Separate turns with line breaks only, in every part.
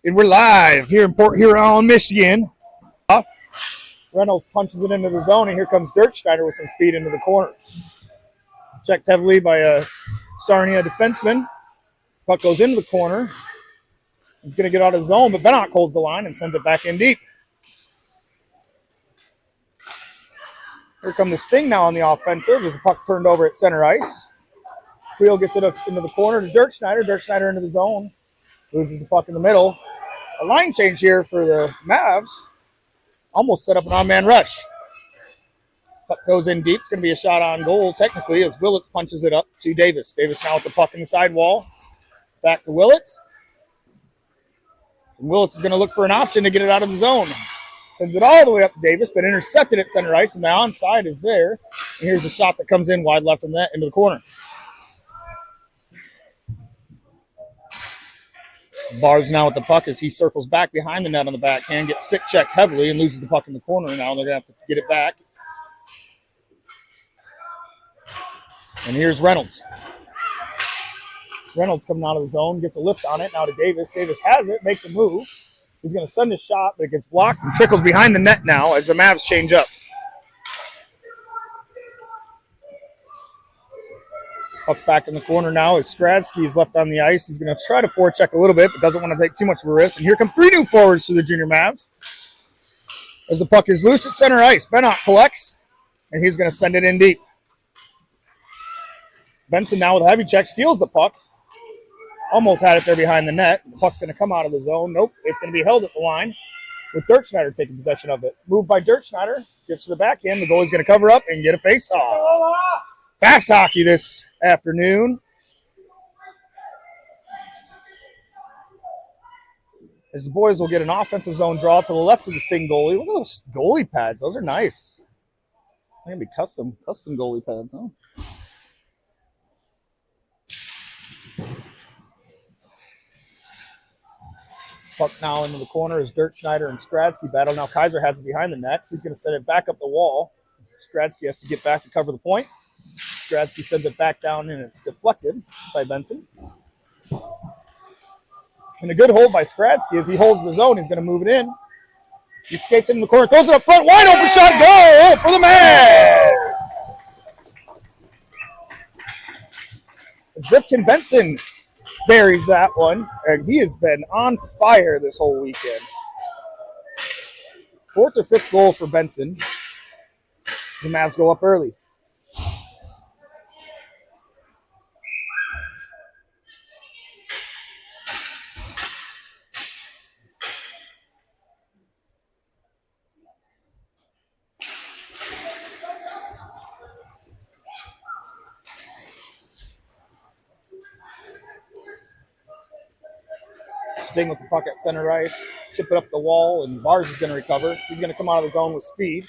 And we're live here in Port Huron, Michigan. Reynolds punches it into the zone, and here comes Dirtschneider with some speed into the corner. Checked heavily by a Sarnia defenseman. Puck goes into the corner. He's going to get out of zone, but Bennock holds the line and sends it back in deep. Here come the Sting now on the offensive as the puck's turned over at center ice. Wheel gets it up into the corner to Dirtschneider. Dirtschneider into the zone. Loses the puck in the middle. A line change here for the Mavs. Almost set up an on-man rush. Puck goes in deep. It's going to be a shot on goal, technically, as Willits punches it up to Davis. Davis now with the puck in the sidewall. Back to Willits. And Willits is going to look for an option to get it out of the zone. Sends it all the way up to Davis, but intercepted at center ice, and the onside is there. And here's a shot that comes in wide left of the net into the corner. Bars now with the puck as he circles back behind the net on the backhand, gets stick checked heavily and loses the puck in the corner. Now they're going to have to get it back. And here's Reynolds. Reynolds coming out of the zone, gets a lift on it. Now to Davis. Davis has it, makes a move. He's going to send a shot, but it gets blocked and trickles behind the net now as the Mavs change up. Puck back in the corner now as Skradsky is left on the ice. He's going to try to forecheck a little bit, but doesn't want to take too much of a risk. And here come three new forwards to the junior Mavs. As the puck is loose at center ice, Bennock collects, and he's going to send it in deep. Benson now with a heavy check, steals the puck. Almost had it there behind the net. The puck's going to come out of the zone. Nope, it's going to be held at the line with Dirtschneider taking possession of it. Moved by Dirtschneider, gets to the backhand. The goalie's going to cover up and get a face-off. Fast hockey this afternoon. As the boys will get an offensive zone draw to the left of the Sting goalie. Look at those goalie pads. Those are nice. They're going to be custom goalie pads, huh? Puck now into the corner as Dirtschneider and Skradsky battle. Now Kaiser has it behind the net. He's going to send it back up the wall. Skradsky has to get back to cover the point. Skradsky sends it back down, and it's deflected by Benson. And a good hold by Skradsky as he holds the zone. He's going to move it in. He skates into the corner, throws it up front. Wide open shot, goal for the Mavs! As Ripken Benson buries that one, and he has been on fire this whole weekend. Fourth or fifth goal for Benson. The Mavs go up early. Sting with the puck at center ice, chip it up the wall, and Bars is going to recover. He's going to come out of the zone with speed.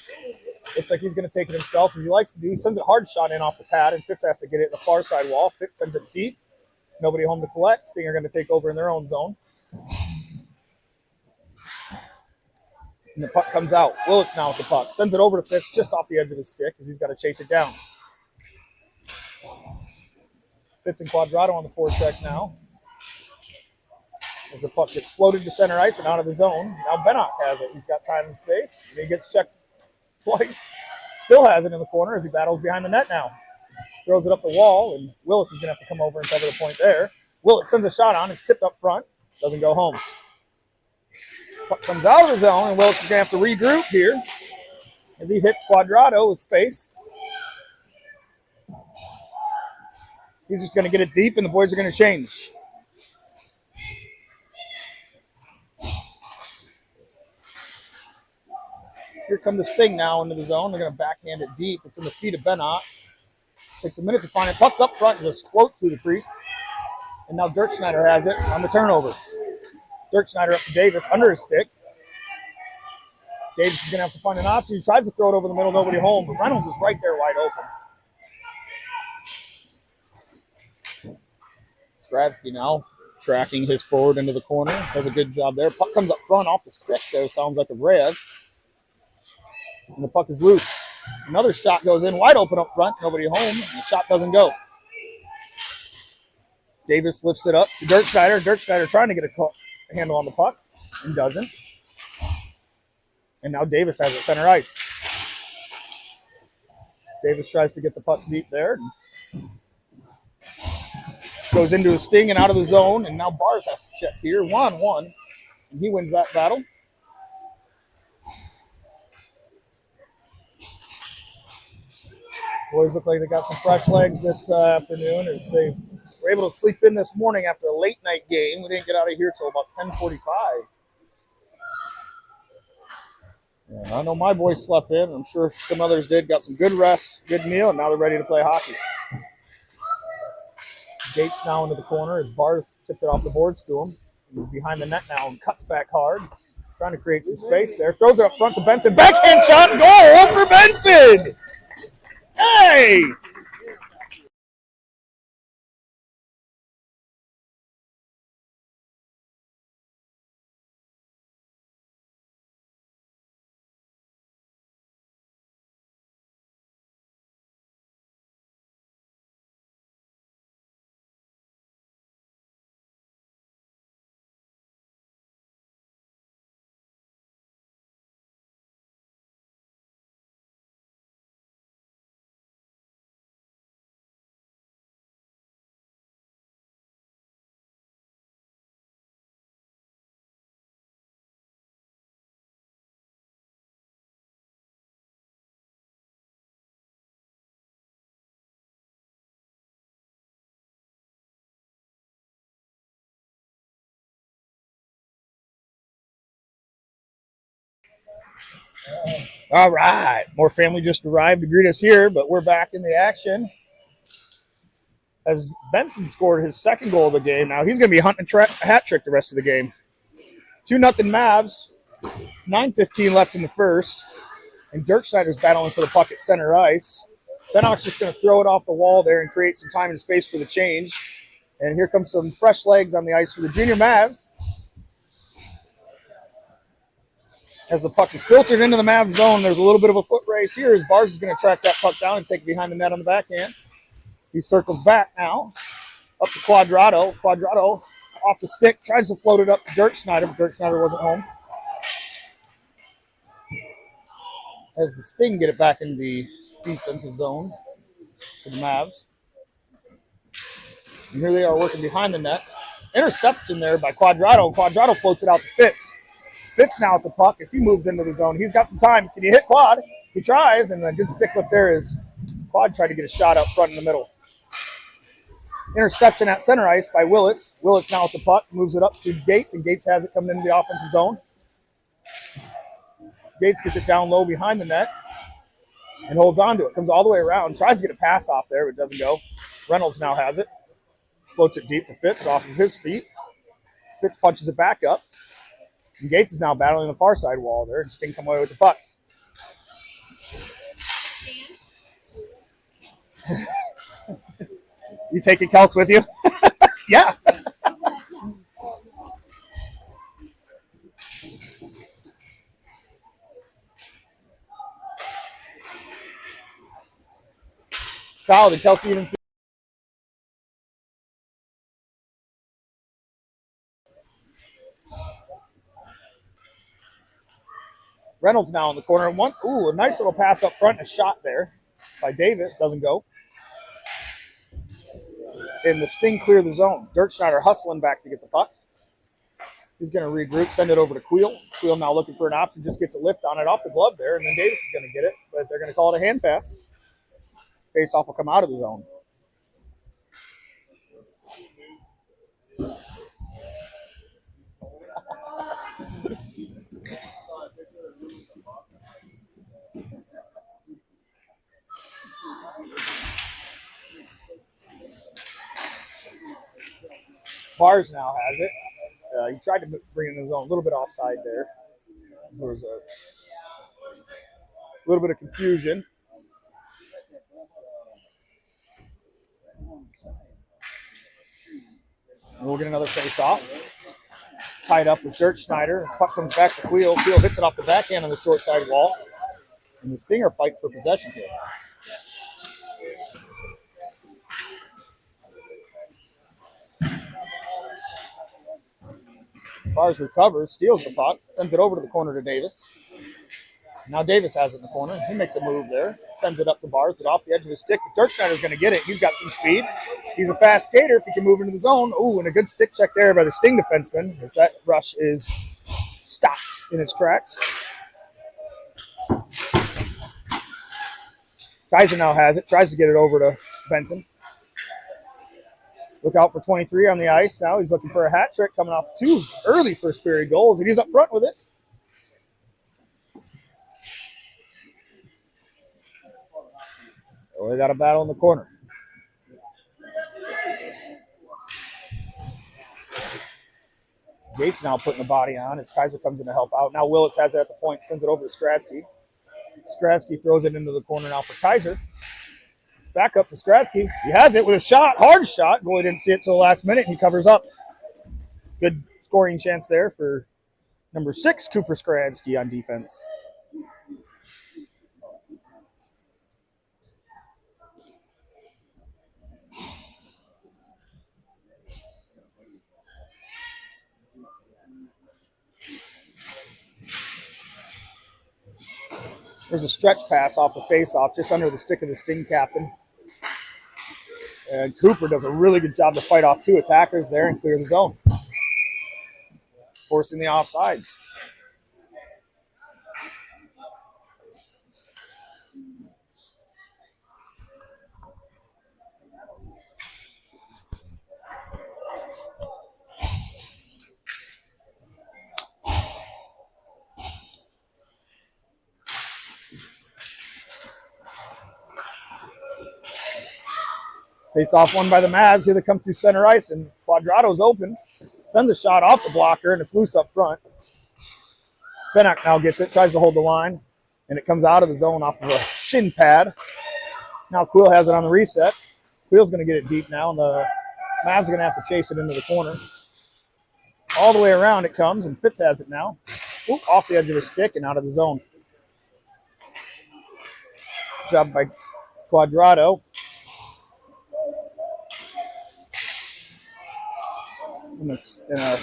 Looks like he's going to take it himself, as he likes to do. He sends a hard shot in off the pad, and Fitz has to get it in the far side wall. Fitz sends it deep. Nobody home to collect. Sting are going to take over in their own zone. And the puck comes out. Willits now with the puck. Sends it over to Fitz just off the edge of his stick as he's got to chase it down. Fitz and Quadrado on the forecheck now. As the puck gets floated to center ice and out of the zone. Now Bennock has it. He's got time and space. And he gets checked twice. Still has it in the corner as he battles behind the net now. Throws it up the wall, and Willis is going to have to come over and cover the point there. Willits sends a shot on. It's tipped up front. Doesn't go home. Puck comes out of the zone, and Willits is going to have to regroup here as he hits Quadrado with space. He's just going to get it deep, and the boys are going to change. Here come the Sting now into the zone. They're going to backhand it deep. It's in the feet of Bennock. Takes a minute to find it. Puck's up front and just floats through the crease. And now Dirtschneider has it on the turnover. Dirtschneider up to Davis under his stick. Davis is going to have to find an option. He tries to throw it over the middle. Nobody home. But Reynolds is right there wide open. Skradsky now tracking his forward into the corner. Does a good job there. Puck comes up front off the stick there. Sounds like a red. And the puck is loose. Another shot goes in wide open up front. Nobody home. The shot doesn't go. Davis lifts it up to Dirtschneider. Dirtschneider trying to get a handle on the puck. and doesn't. And now Davis has it center ice. Davis tries to get the puck deep there. Goes into a sting and out of the zone, and now Bars has to check here. 1-1, and he wins that battle. Boys look like they got some fresh legs this afternoon as they were able to sleep in this morning after a late night game. We didn't get out of here till about 10:45. And I know my boys slept in. I'm sure some others did. Got some good rest, good meal, and now they're ready to play hockey. Gates now into the corner as Bars tipped it off the boards to him. He's behind the net now and cuts back hard. Trying to create some space there. Throws it up front to Benson. Backhand shot, goal for Benson! Hey! All right. More family just arrived to greet us here, but we're back in the action. As Benson scored his second goal of the game, now he's going to be hunting a hat trick the rest of the game. 2-0 Mavs. 9:15 left in the first. And Dirk Schneider's battling for the puck at center ice. Bennock's just going to throw it off the wall there and create some time and space for the change. And here comes some fresh legs on the ice for the junior Mavs. As the puck is filtered into the Mavs zone, there's a little bit of a foot race here as Bars is going to track that puck down and take it behind the net on the backhand. He circles back now, up to Quadrado. Quadrado off the stick, tries to float it up to Dirk Schneider, but Dirk Schneider wasn't home. As the Sting get it back in the defensive zone for the Mavs. And here they are working behind the net. Interception there by Quadrado. Quadrado floats it out to Fitz. Fitz now at the puck as he moves into the zone. He's got some time. Can you hit Quad? He tries, and a good stick lift there is Quad tried to get a shot up front in the middle. Interception at center ice by Willits. Willits now at the puck, moves it up to Gates, and Gates has it coming into the offensive zone. Gates gets it down low behind the net and holds on to it. Comes all the way around, tries to get a pass off there, but doesn't go. Reynolds now has it. Floats it deep to Fitz off of his feet. Fitz punches it back up. And Gates is now battling the far side wall there. And Sting come away with the puck. You taking Kels with you? Yeah. Kyle, did Kelsey even see? Reynolds now in the corner. A nice little pass up front and a shot there by Davis. Doesn't go. And the Sting clear the zone. Dirk Schneider hustling back to get the puck. He's going to regroup, send it over to Queel. Queel now looking for an option, just gets a lift on it off the glove there, and then Davis is going to get it, but they're going to call it a hand pass. Face-off will come out of the zone. Bars now has it. He tried to bring it in his zone, a little bit offside there. There was a little bit of confusion. And we'll get another face-off. Tied up with Dirk Schneider. Puck comes back to Queel. Queel hits it off the backhand on the short side wall. And the Stinger fight for possession here. Bars recovers, steals the puck, sends it over to the corner to Davis. Now Davis has it in the corner. He makes a move there, sends it up the bars, but off the edge of his stick. Dirkschneider's going to get it. He's got some speed. He's a fast skater if he can move into the zone. Ooh, and a good stick check there by the Sting defenseman as that rush is stopped in its tracks. Kaiser now has it, tries to get it over to Benson. Look out for 23 on the ice now. He's looking for a hat trick coming off 2 early first period goals, and he's up front with it. Oh, they got a battle in the corner. Gates now putting the body on as Kaiser comes in to help out. Now Willits has it at the point, sends it over to Skradsky. Skradsky throws it into the corner now for Kaiser. Back up to Skradsky. He has it with a shot, hard shot. Goalie didn't see it till the last minute, and he covers up. Good scoring chance there for number 6, Cooper Skradsky on defense. There's a stretch pass off the face-off just under the stick of the Sting captain. And Cooper does a really good job to fight off 2 attackers there and clear the zone, forcing the offsides. Face off one by the Mavs. Here they come through center ice, and Quadrado's open. Sends a shot off the blocker, and it's loose up front. Benak now gets it, tries to hold the line, and it comes out of the zone off of a shin pad. Now Quill has it on the reset. Quill's going to get it deep now, and the Mavs are going to have to chase it into the corner. All the way around it comes, and Fitz has it now. Oop, off the edge of his stick and out of the zone. Job by Quadrado. And a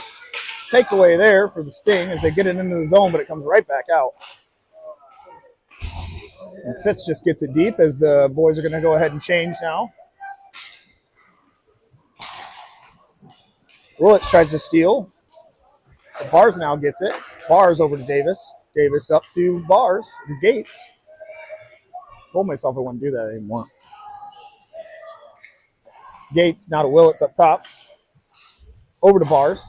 takeaway there for the Sting as they get it into the zone, but it comes right back out. And Fitz just gets it deep as the boys are going to go ahead and change now. Willits tries to steal. Bars now gets it. Bars over to Davis. Davis up to Bars. Gates. Told myself I wouldn't do that anymore. Gates now to Willits up top. Over to Bars.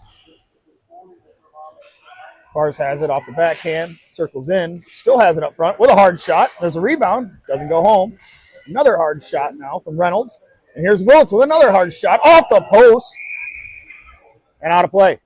Bars has it off the backhand. Circles in. Still has it up front with a hard shot. There's a rebound. Doesn't go home. Another hard shot now from Reynolds. And here's Willits with another hard shot off the post. And out of play.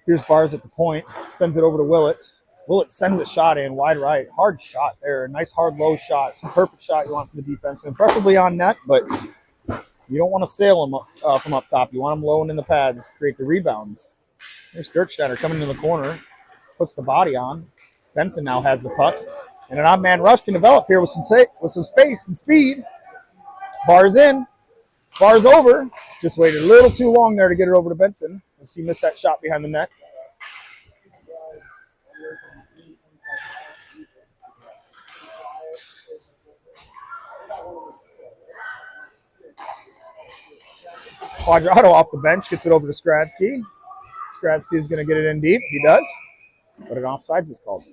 Here's Bars at the point. Sends it over to Willits. Willits sends a shot in wide right. Hard shot there. Nice hard low shot. It's a perfect shot you want for the defenseman. Preferably on net, but you don't want to sail him from up top. You want him low and in the pads. Create the rebounds. There's Dirkschneider coming in the corner. Puts the body on. Benson now has the puck. And an odd man rush can develop here with some space and speed. Bars in. Bars over. Just waited a little too long there to get it over to Benson. As he missed that shot behind the net. Quadrado off the bench gets it over to Skradsky. Skradsky is going to get it in deep. He does. But an offsides is called.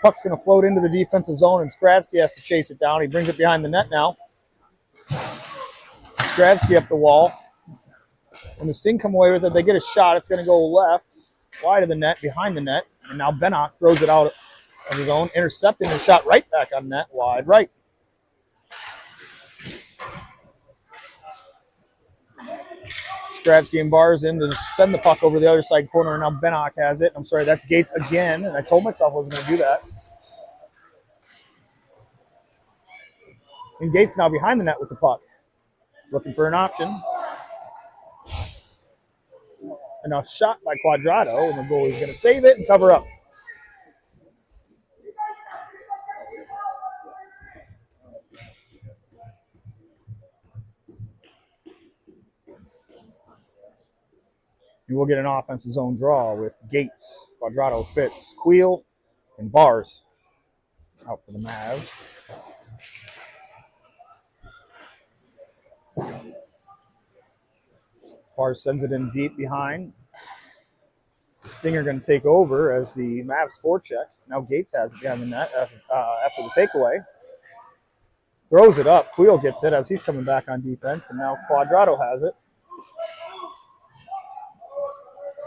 Puck's going to float into the defensive zone, and Skradsky has to chase it down. He brings it behind the net now. Skradsky up the wall. When the Sting come away with it, they get a shot. It's going to go left, wide of the net, behind the net. And now Bennock throws it out of his own, intercepting the shot right back on net, wide right. Skradsky and bars in to send the puck over the other side corner, and now Bennock has it. I'm sorry, that's Gates again, and I told myself I wasn't going to do that. And Gates now behind the net with the puck. He's looking for an option. And now shot by Quadrado, and the goalie's going to save it and cover up. And we'll get an offensive zone draw with Gates, Quadrado, Fitz, Queel, and Bars out for the Mavs. Bars sends it in deep behind. The Stinger going to take over as the Mavs forecheck. Now Gates has it behind the net after the takeaway. Throws it up. Queel gets it as he's coming back on defense, and now Quadrado has it.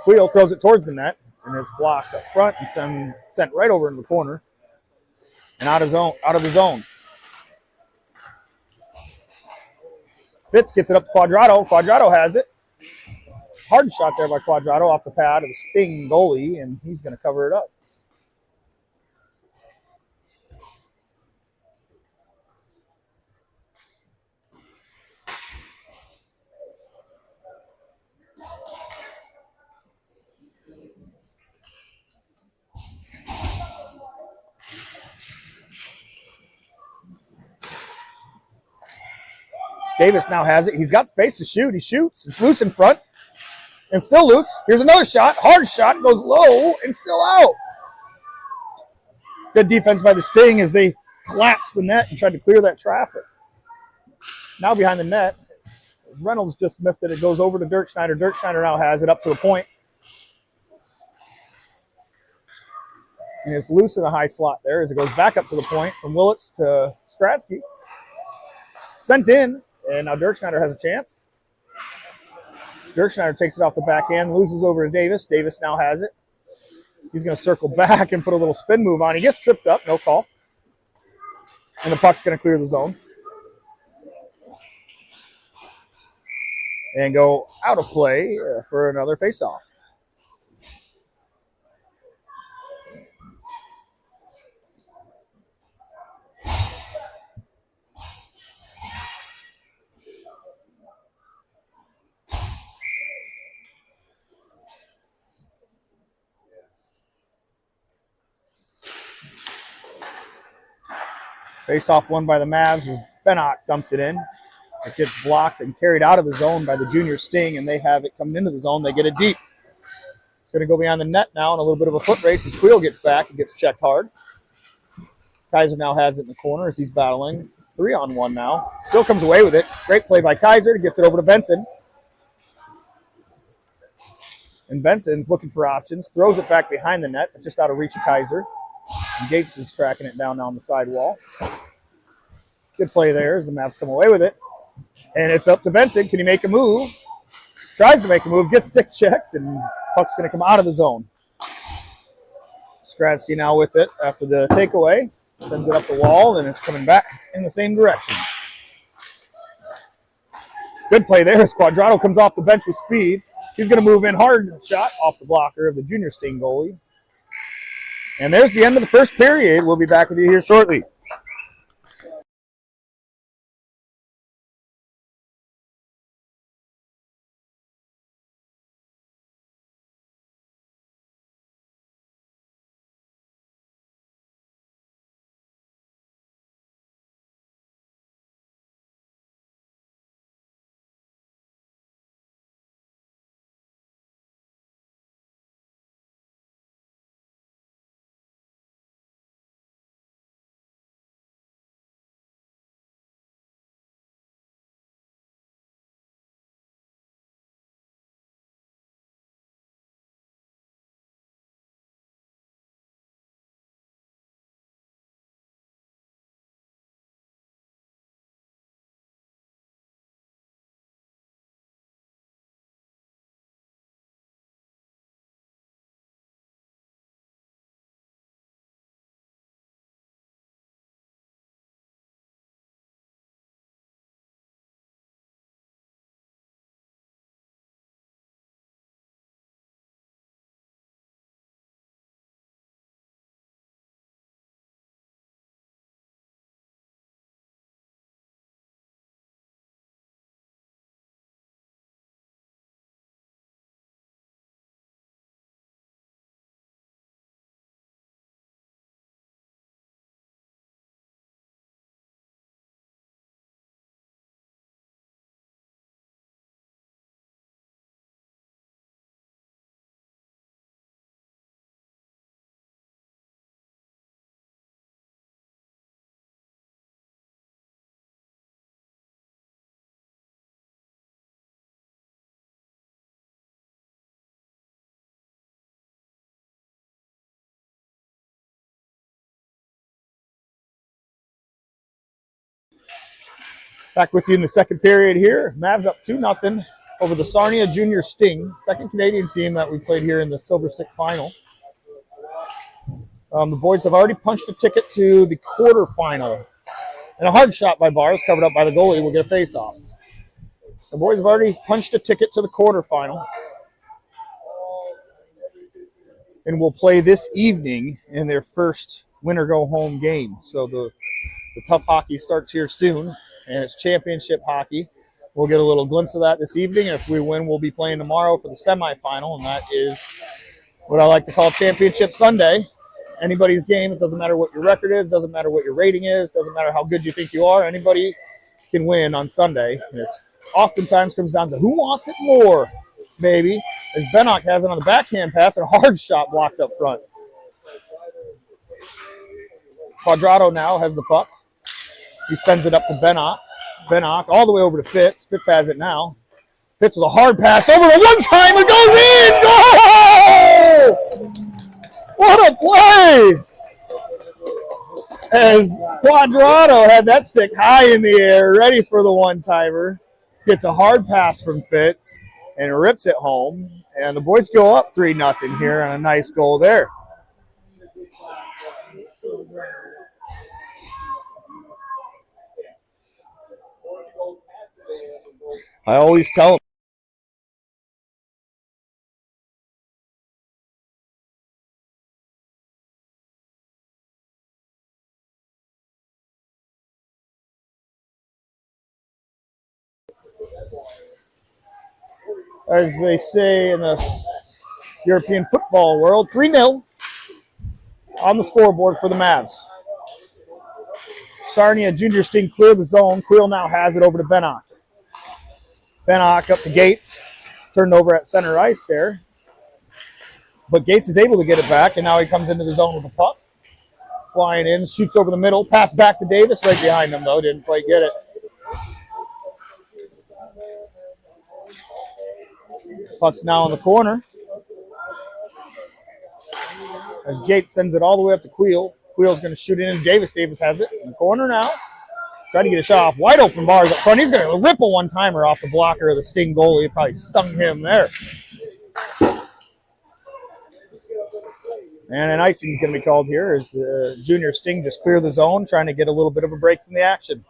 Queel throws it towards the net, and it's blocked up front and sent right over in the corner and out of the zone. Fitz gets it up to Quadrado. Quadrado has it. Hard shot there by Quadrado off the pad of the Sting goalie, and he's going to cover it up. Davis now has it. He's got space to shoot. He shoots. It's loose in front. And still loose. Here's another shot. Hard shot. Goes low and still out. Good defense by the Sting as they collapsed the net and tried to clear that traffic. Now behind the net. Reynolds just missed it. It goes over to Dirk Schneider. Dirk Schneider now has it up to the point. And it's loose in the high slot there as it goes back up to the point from Willits to Skradsky. Sent in. And now Dirk Schneider has a chance. Dirk Schneider takes it off the backhand, loses over to Davis. Davis now has it. He's going to circle back and put a little spin move on. He gets tripped up, no call. And the puck's going to clear the zone. And go out of play for another faceoff. Face-off won by the Mavs as Bennock dumps it in. It gets blocked and carried out of the zone by the junior Sting, and they have it coming into the zone. They get it deep. It's going to go behind the net now in a little bit of a foot race as Queel gets back and gets checked hard. Kaiser now has it in the corner as he's battling. 3-on-1 now. Still comes away with it. Great play by Kaiser to get it over to Benson. And Benson's looking for options. Throws it back behind the net, but just out of reach of Kaiser. And Gates is tracking it down on the sidewall. Good play there as the Mavs come away with it. And it's up to Benson. Can he make a move? Tries to make a move, gets stick checked, and puck's going to come out of the zone. Skradsky now with it after the takeaway. Sends it up the wall, and it's coming back in the same direction. Good play there as Quadrado comes off the bench with speed. He's going to move in hard shot off the blocker of the junior Sting goalie. And there's the end of the first period. We'll be back with you here shortly. Back with you in the second period here. Mavs up 2-0 over the Sarnia Junior Sting, second Canadian team that we played here in the Silver Stick Final. The boys have already punched a ticket to the quarterfinal. And a hard shot by Bars, covered up by the goalie, will get a face-off. The boys have already punched a ticket to the quarterfinal. And will play this evening in their first winner-go-home game. So the tough hockey starts here soon, and it's championship hockey. We'll get a little glimpse of that this evening, and if we win, we'll be playing tomorrow for the semifinal, and that is what I like to call Championship Sunday. Anybody's game. It doesn't matter what your record is, doesn't matter what your rating is, doesn't matter how good you think you are. Anybody can win on Sunday, and it's oftentimes comes down to who wants it more, baby. As Bennock has it on the backhand pass and a hard shot blocked up front. Quadrado now has the puck. He sends it up to Bennock. Bennock all the way over to Fitz. Fitz has it now. Fitz with a hard pass over the one-timer. Goes in! Goal! What a play! As Quadrado had that stick high in the air, ready for the one-timer. Gets a hard pass from Fitz and rips it home. And the boys go up 3-0 here and a nice goal there. I always tell them. As they say in the European football world, 3-0 on the scoreboard for the Mavs. Sarnia Junior Sting clear the zone. Queel now has it over to Bennock. Bennock up to Gates. Turned over at center ice there. But Gates is able to get it back, and now he comes into the zone with the puck. Flying in, shoots over the middle. Pass back to Davis, right behind him, though. Didn't quite get it. Puck's now in the corner. As Gates sends it all the way up to Queel. Queel's going to shoot it in. Davis has it in the corner now. Trying to get a shot off. Wide open Bars up front. He's going to rip a one-timer off the blocker of the Sting goalie. It probably stung him there. And an icing is going to be called here as the Junior Sting just clear the zone, trying to get a little bit of a break from the action.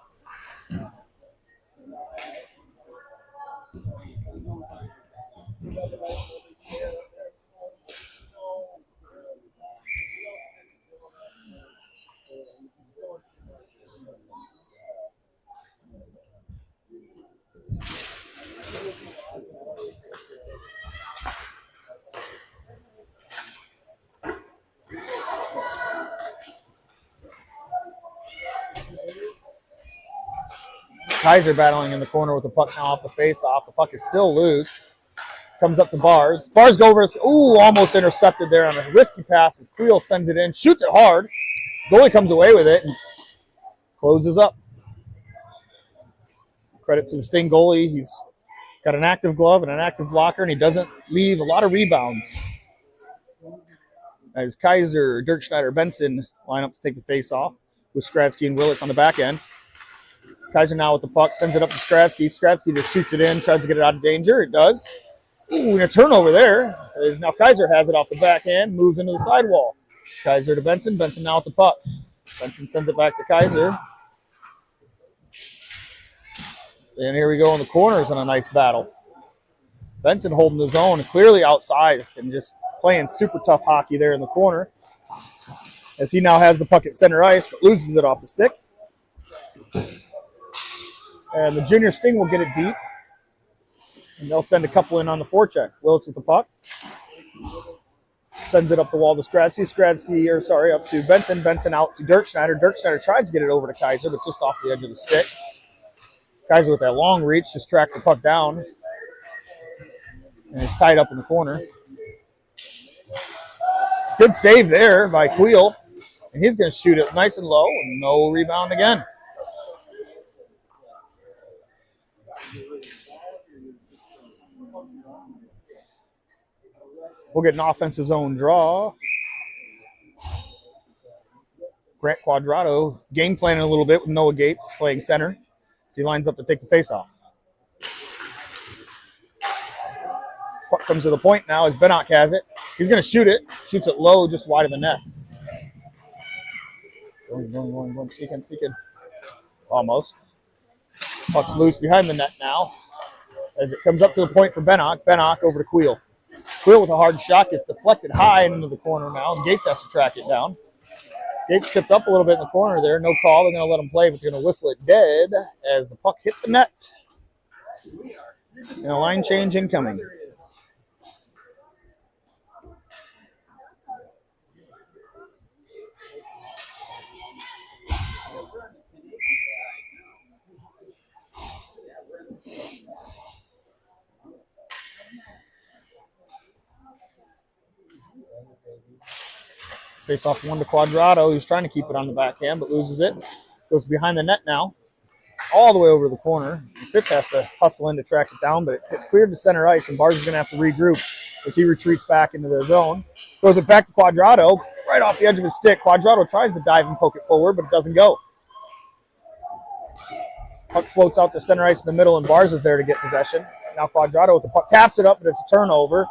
Kaiser battling in the corner with the puck now off the face-off. The puck is still loose. Comes up to Bars. Bars go over. Ooh, almost intercepted there on a risky pass as Queel sends it in. Shoots it hard. Goalie comes away with it and closes up. Credit to the Sting goalie. He's got an active glove and an active blocker, and he doesn't leave a lot of rebounds. As Kaiser, Dirk Schneider, Benson line up to take the face-off with Skradsky and Willits on the back end. Kaiser now with the puck, sends it up to Skradsky. Skradsky just shoots it in, tries to get it out of danger. It does. Ooh, and a turnover there. As now Kaiser has it off the backhand, moves into the sidewall. Kaiser to Benson. Benson now with the puck. Benson sends it back to Kaiser. And here we go in the corners on a nice battle. Benson holding the zone, clearly outsized and just playing super tough hockey there in the corner. As he now has the puck at center ice, but loses it off the stick. And the Junior Sting will get it deep. And they'll send a couple in on the forecheck. Willits with the puck. Sends it up the wall to Skradsky. Up to Benson. Benson out to Dirk Schneider. Dirk Schneider tries to get it over to Kaiser, but just off the edge of the stick. Kaiser with that long reach just tracks the puck down. And it's tied up in the corner. Good save there by Queel. And he's going to shoot it nice and low. And no rebound again. We'll get an offensive zone draw. Grant Quadrado game planning a little bit with Noah Gates playing center. So he lines up to take the faceoff. Puck comes to the point now as Bennock has it. He's going to shoot it. Shoots it low, just wide of the net. Going. Seeking. Almost. Puck's loose behind the net now. As it comes up to the point for Bennock. Bennock over to Queel. Queel with a hard shot gets deflected high into the corner now, and Gates has to track it down. Gates chipped up a little bit in the corner there. No call. They're going to let him play, but they're going to whistle it dead as the puck hit the net. And a line change incoming. Face off one to Quadrado. He's trying to keep it on the backhand, but loses it. Goes behind the net now, all the way over to the corner. Fitz has to hustle in to track it down, but it's cleared to center ice, and Bars is going to have to regroup as he retreats back into the zone. Throws it back to Quadrado, right off the edge of his stick. Quadrado tries to dive and poke it forward, but it doesn't go. Puck floats out to center ice in the middle, and Bars is there to get possession. Now Quadrado with the puck taps it up, but it's a turnover.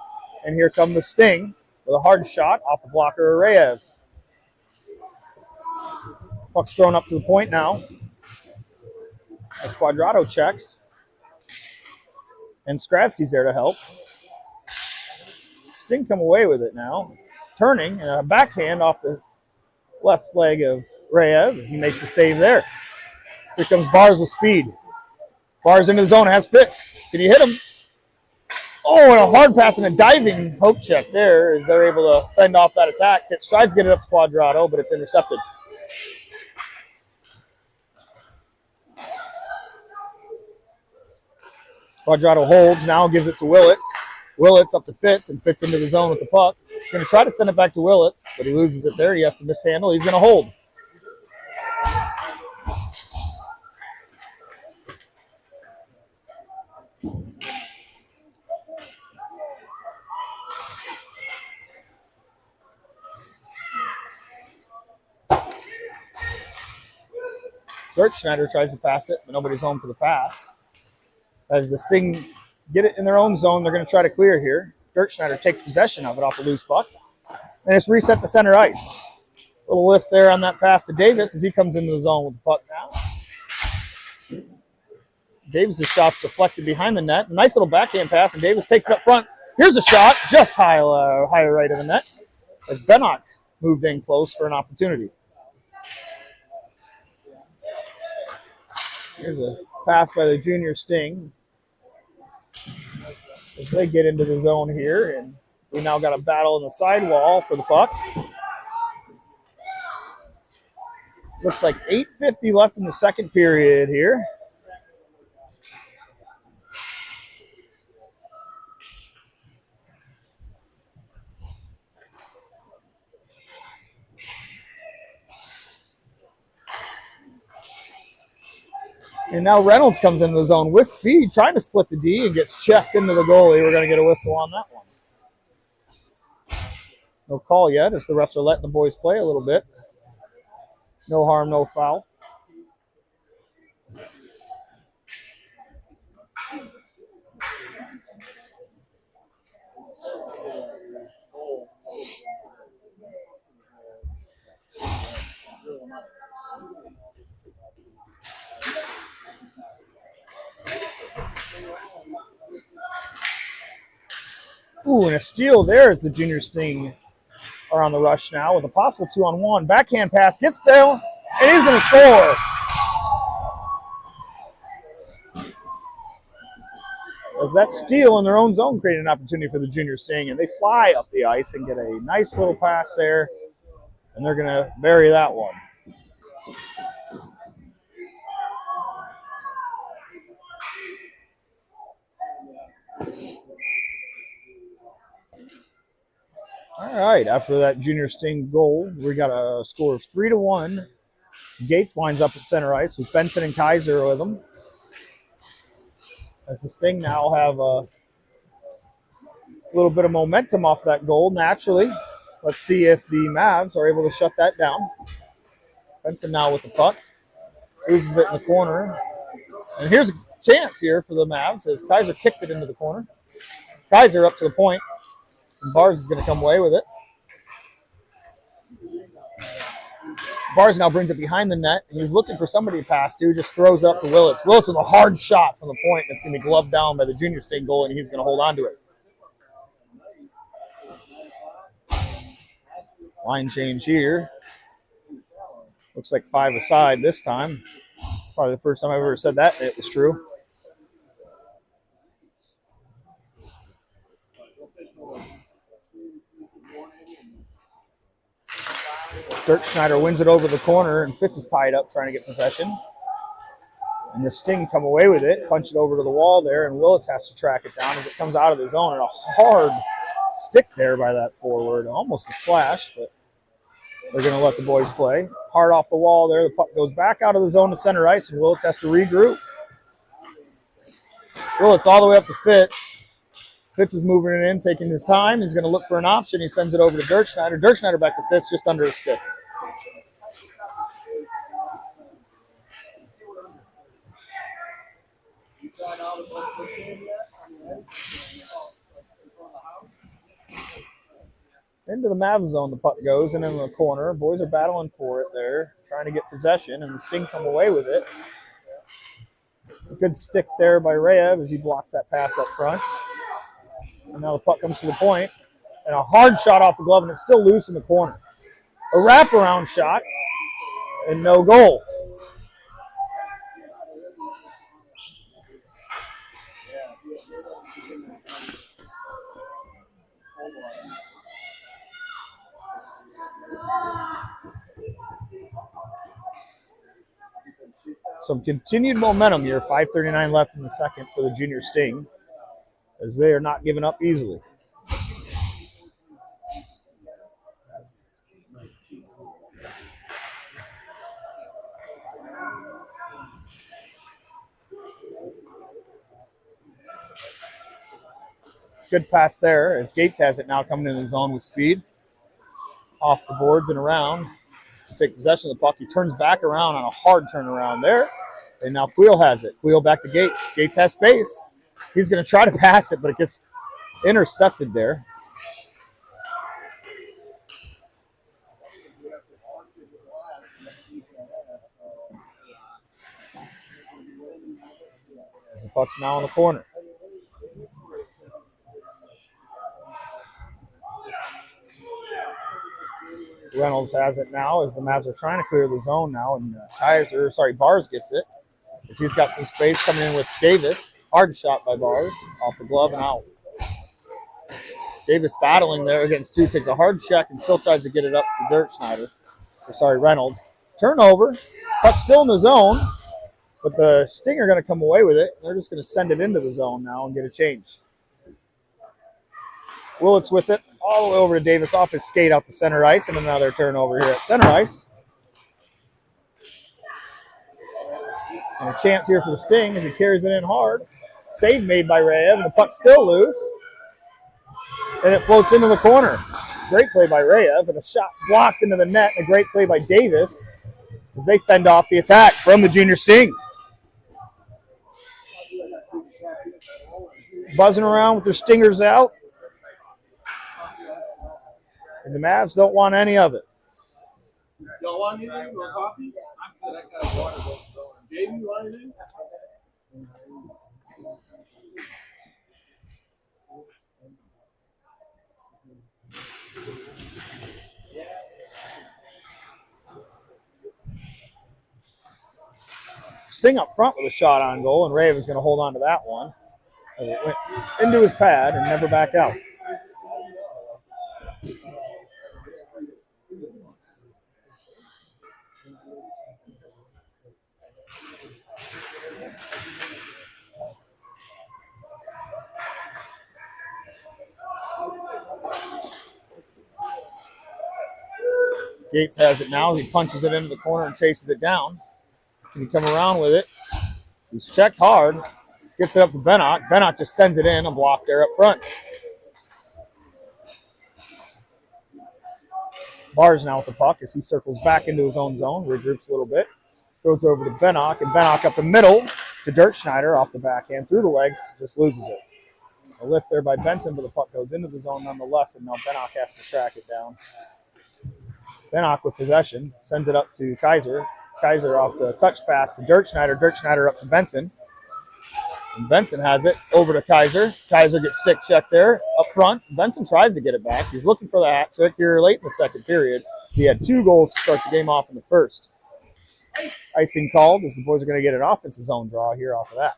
And here come the Sting with a hard shot off the blocker, Rayev. Puck's thrown up to the point now as Quadrado checks. And Skradsky's there to help. Sting come away with it now. Turning, and a backhand off the left leg of Rayev. He makes the save there. Here comes Bars with speed. Bars into the zone, has Fitz. Can you hit him? Oh, and a hard pass and a diving poke check there as they're able to fend off that attack. Fitz tries to get it up to Quadrado, but it's intercepted. Quadrado holds, now gives it to Willits. Willits up to Fitz, and Fitz into the zone with the puck. He's going to try to send it back to Willits, but he loses it there. He has to mishandle. He's going to hold. Schneider tries to pass it, but nobody's home for the pass. As the Sting get it in their own zone, they're going to try to clear here. Schneider takes possession of it off a loose puck. And it's reset to center ice. Little lift there on that pass to Davis as he comes into the zone with the puck now. Davis' shot's deflected behind the net. Nice little backhand pass, and Davis takes it up front. Here's a shot, just higher right of the net, as Bennock moved in close for an opportunity. Here's a pass by the junior Sting as they get into the zone here, and we now got a battle in the sidewall for the puck. Looks like 8:50 left in the second period here. And now Reynolds comes into the zone with speed, trying to split the D, and gets checked into the goalie. We're going to get a whistle on that one. No call yet, as the refs are letting the boys play a little bit. No harm, no foul. Ooh, and a steal there as the junior Sting are on the rush now with a possible 2-on-1. Backhand pass, gets down, and he's going to score. As that steal in their own zone created an opportunity for the junior Sting, and they fly up the ice and get a nice little pass there, and they're going to bury that one. All right, after that junior Sting goal, we got a score of 3-1. Gates lines up at center ice with Benson and Kaiser with him. As the Sting now have a little bit of momentum off that goal, naturally. Let's see if the Mavs are able to shut that down. Benson now with the puck. Loses it in the corner. And here's a chance here for the Mavs as Kaiser kicked it into the corner. Kaiser up to the point, and Bars is going to come away with it. Bars now brings it behind the net. He's looking for somebody to pass to. Just throws it up to Willits. Willits with a hard shot from the point. That's going to be gloved down by the junior state goal, and he's going to hold on to it. Line change here. Looks like 5 aside this time. Probably the first time I've ever said that. It was true. Dirk Schneider wins it over the corner, and Fitz is tied up trying to get possession. And the Sting come away with it, punch it over to the wall there, and Willits has to track it down as it comes out of the zone. And a hard stick there by that forward. Almost a slash, but they're going to let the boys play. Hard off the wall there. The puck goes back out of the zone to center ice, and Willits has to regroup. Willits all the way up to Fitz. Fitz is moving it in, taking his time. He's going to look for an option. He sends it over to Dirk Schneider. Dirk Schneider back to Fitz, just under his stick. Into the Mavs zone the puck goes, and in the corner. Boys are battling for it there, trying to get possession, and the Sting come away with it. A good stick there by Rayev as he blocks that pass up front. And now the puck comes to the point, and a hard shot off the glove, and it's still loose in the corner. A wraparound shot, and no goal. Some continued momentum here. 5:39 left in the second for the junior Sting, as they are not giving up easily. Good pass there as Gates has it now coming into the zone with speed. Off the boards and around. To take possession of the puck. He turns back around on a hard turnaround there. And now Queel has it. Queel back to Gates. Gates has space. He's going to try to pass it, but it gets intercepted there. As the puck's now in the corner. Reynolds has it now as the Mavs are trying to clear the zone now, and Bars gets it as he's got some space coming in with Davis. Hard shot by Bars off the glove and out. Davis battling there against two, takes a hard check and still tries to get it up to Reynolds. Turnover, puck still in the zone, but the Sting are going to come away with it. They're just going to send it into the zone now and get a change. Willits with it all the way over to Davis off his skate out to center ice, and another turnover here at center ice. And a chance here for the Sting as he carries it in hard. Save made by Rayev, and the puck's still loose. And it floats into the corner. Great play by Rayev, and a shot blocked into the net. And a great play by Davis as they fend off the attack from the junior Sting. Buzzing around with their stingers out. And the Mavs don't want any of it.
Y'all want anything? You want coffee? I'm that kind of water. Jaden, you want anything?
Sting up front with a shot on goal, and Raven is going to hold on to that one. As it went into his pad and never back out. Gates has it now. He punches it into the corner and chases it down. Can he come around with it? He's checked hard. Gets it up to Bennock. Bennock just sends it in. A block there up front. Bars now with the puck as he circles back into his own zone. Regroups a little bit. Throws it over to Bennock, and Bennock up the middle to Dirk Schneider off the backhand through the legs, just loses it. A lift there by Benson, but the puck goes into the zone nonetheless, and now Bennock has to track it down. Bennock with possession, sends it up to Kaiser. Kaiser off the touch pass to Dirk Schneider. Dirk Schneider up to Benson. And Benson has it over to Kaiser. Kaiser gets stick checked there up front. Benson tries to get it back. He's looking for the hat trick here late in the second period. He had 2 goals to start the game off in the first. Icing called as the boys are going to get an offensive zone draw here off of that.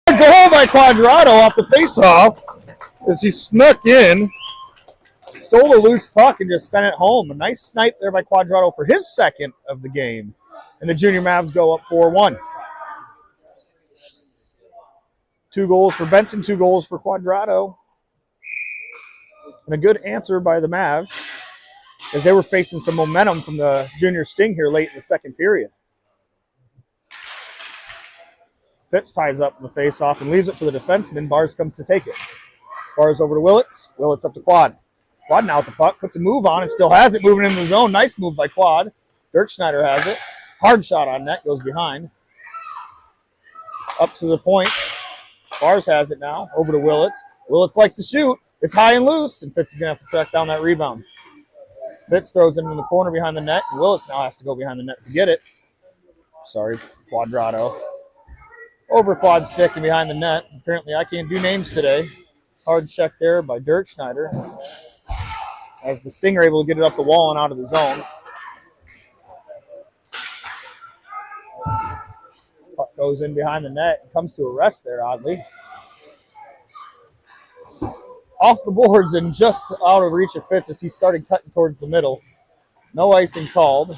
Goal by Quadrado off the faceoff as he snuck in, stole a loose puck, and just sent it home. A nice snipe there by Quadrado for his second of the game. And the Junior Mavs go up 4-1. 2 goals for Benson, 2 goals for Quadrado. And a good answer by the Mavs as they were facing some momentum from the Junior Sting here late in the second period. Fitz ties up the face-off and leaves it for the defenseman. Bars comes to take it. Bars over to Willits. Willits up to Quad. Quad now with the puck. Puts a move on and still has it moving into the zone. Nice move by Quad. Dirk Schneider has it. Hard shot on net. Goes behind. Up to the point. Bars has it now. Over to Willits. Willits likes to shoot. It's high and loose. And Fitz is going to have to track down that rebound. Fitz throws it in the corner behind the net. And Willits now has to go behind the net to get it. Sorry, Quadrado. Over Quad stick and behind the net. Apparently I can't do names today. Hard check there by Dirk Schneider. As the Sting are able to get it up the wall and out of the zone. Puck goes in behind the net and comes to a rest there, oddly. Off the boards and just out of reach of Fitz as he started cutting towards the middle. No icing called.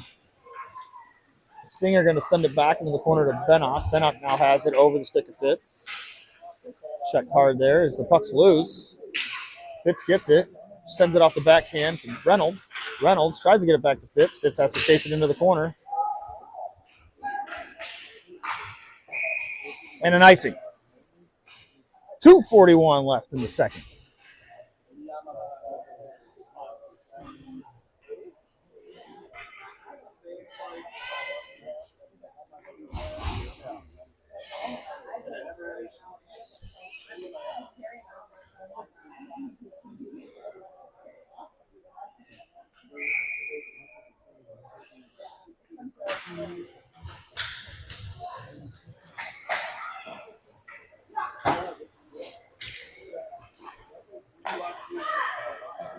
Stinger going to send it back into the corner to Bennock. Bennock now has it over the stick of Fitz. Checked hard there as the puck's loose. Fitz gets it. Sends it off the backhand to Reynolds. Reynolds tries to get it back to Fitz. Fitz has to chase it into the corner. And an icing. 2:41 left in the second.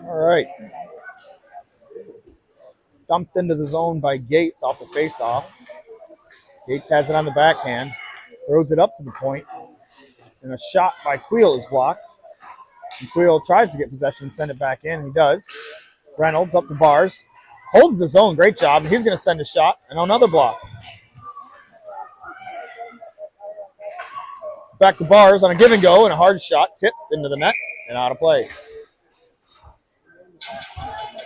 All right. Dumped into the zone by Gates off the faceoff. Gates has it on the backhand. Throws it up to the point. And a shot by Queel is blocked. And Queel tries to get possession and send it back in. He does. Reynolds up to Bars. Holds the zone. Great job. He's going to send a shot. And another block. Back to Bars on a give and go. And a hard shot tipped into the net and out of play.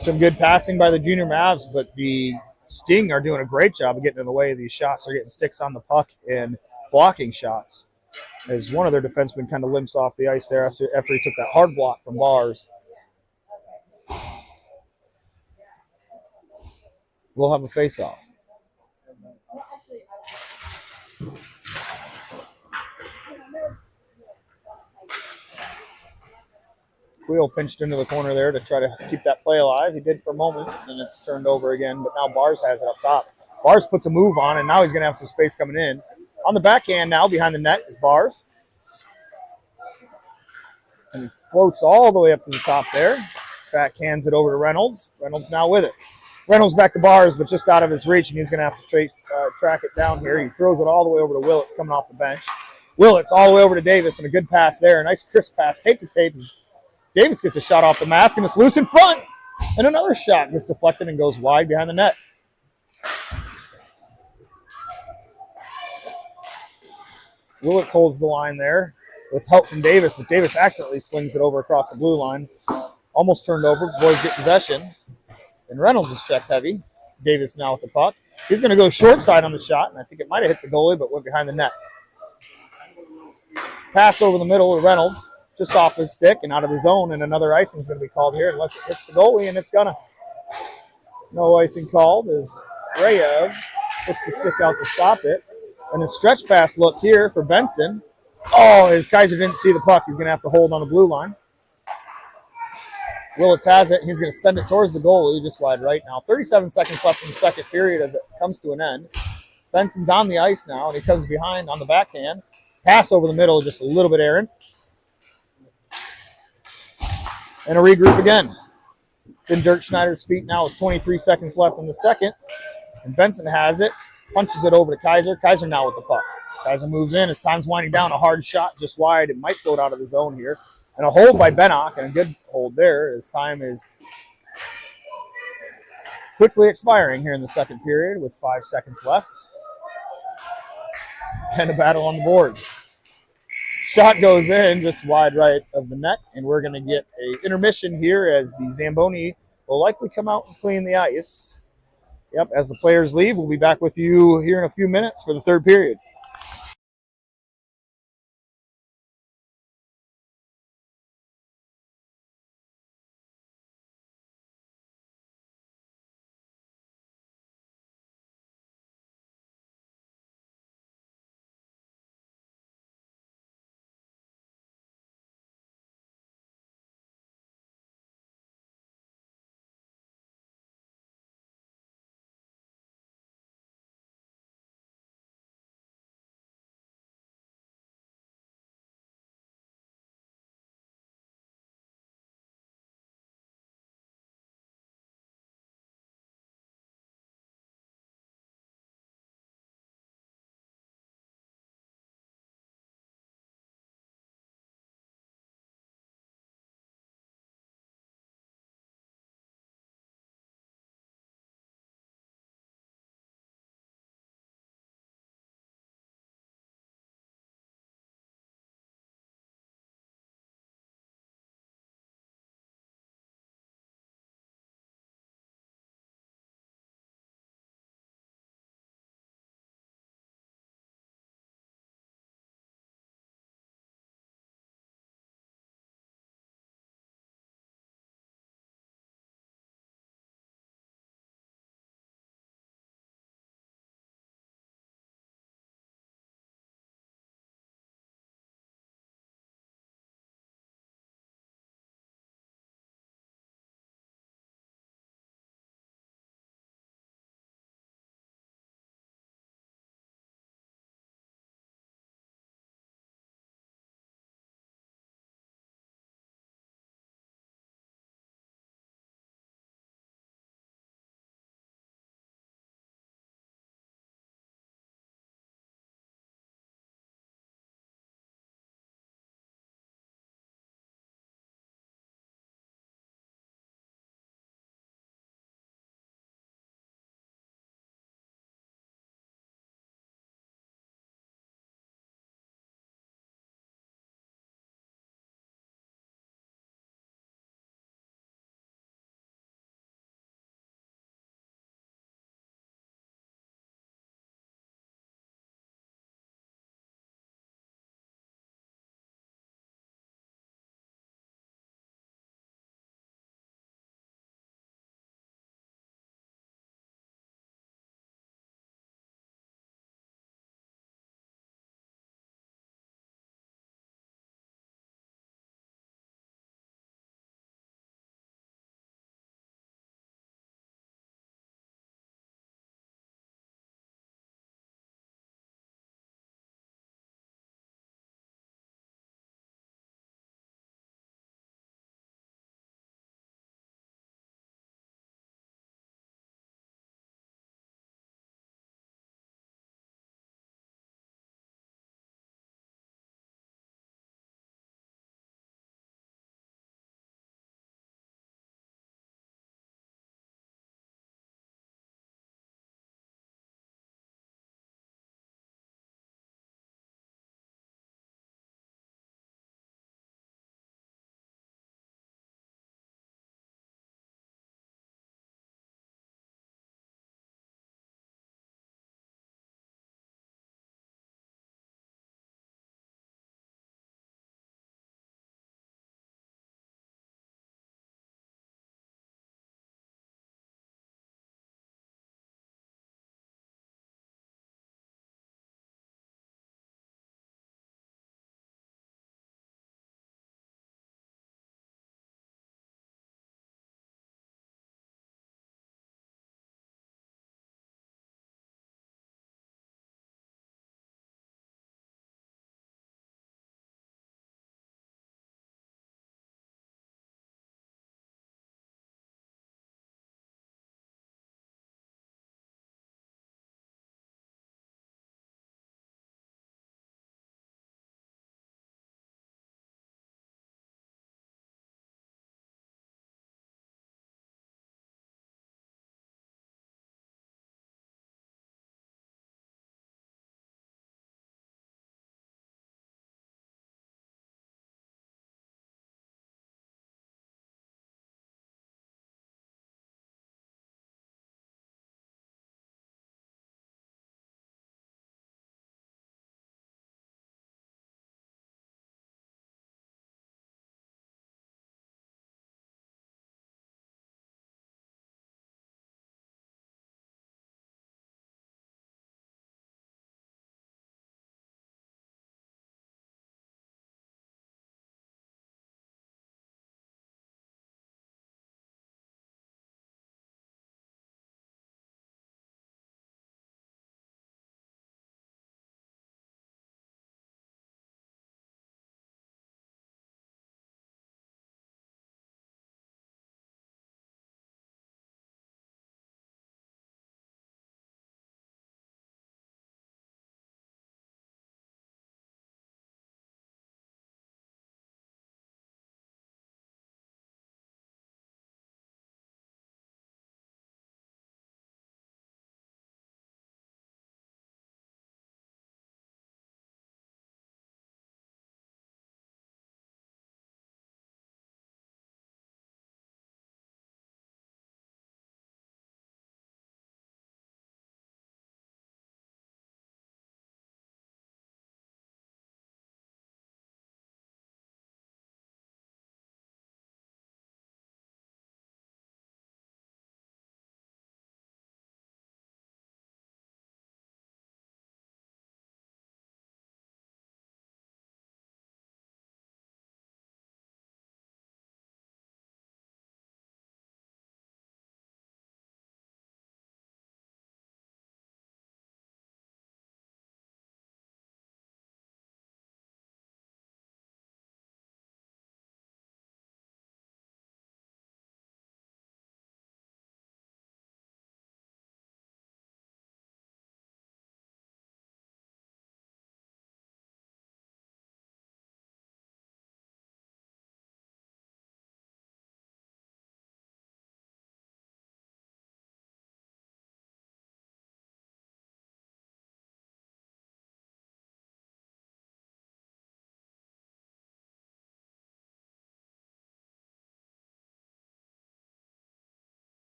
Some good passing by the Junior Mavs, but the Sting are doing a great job of getting in the way of these shots. They're getting sticks on the puck and blocking shots. As one of their defensemen kind of limps off the ice there after he took that hard block from Bars. We'll have a face-off. Queel pinched into the corner there to try to keep that play alive. He did for a moment, and it's turned over again, but now Bars has it up top. Bars puts a move on, and now he's going to have some space coming in. On the backhand now, behind the net, is Bars. And he floats all the way up to the top there. Backhands it over to Reynolds. Reynolds now with it. Reynolds back to Bars, but just out of his reach, and he's going to have to track it down here. He throws it all the way over to Willits coming off the bench. Willits all the way over to Davis, and a good pass there. A nice crisp pass, tape to tape. Davis gets a shot off the mask, and it's loose in front. And another shot gets deflected and goes wide behind the net. Willits holds the line there. with help from Davis, but Davis accidentally slings it over across the blue line. Almost turned over. Boys get possession. And Reynolds is checked heavy. Davis now with the puck. He's going to go short side on the shot, and I think it might have hit the goalie, but went behind the net. Pass over the middle to Reynolds, just off his stick and out of the zone, and another icing is going to be called here unless it hits the goalie, and it's going to. No icing called as Rayev puts the stick out to stop it. And a stretch pass look here for Benson. Oh, as Kaiser didn't see the puck, he's going to have to hold on the blue line. Willits has it. He's going to send it towards the goalie, just wide right now. 37 seconds left in the second period as it comes to an end. Benson's on the ice now, and he comes behind on the backhand. Pass over the middle, just a little bit errant. And a regroup again. It's in Dirk Schneider's feet now with 23 seconds left in the second. And Benson has it, punches it over to Kaiser. Kaiser now with the puck. Kaiser moves in as time's winding down. A hard shot just wide. It might float out of the zone here. And a hold by Bennock, and a good hold there as time is quickly expiring here in the second period with 5 seconds left. And a battle on the boards. Shot goes in just wide right of the net, and we're going to get an intermission here as the Zamboni will likely come out and clean the ice. Yep, as the players leave, we'll be back with you here in a few minutes for the third period.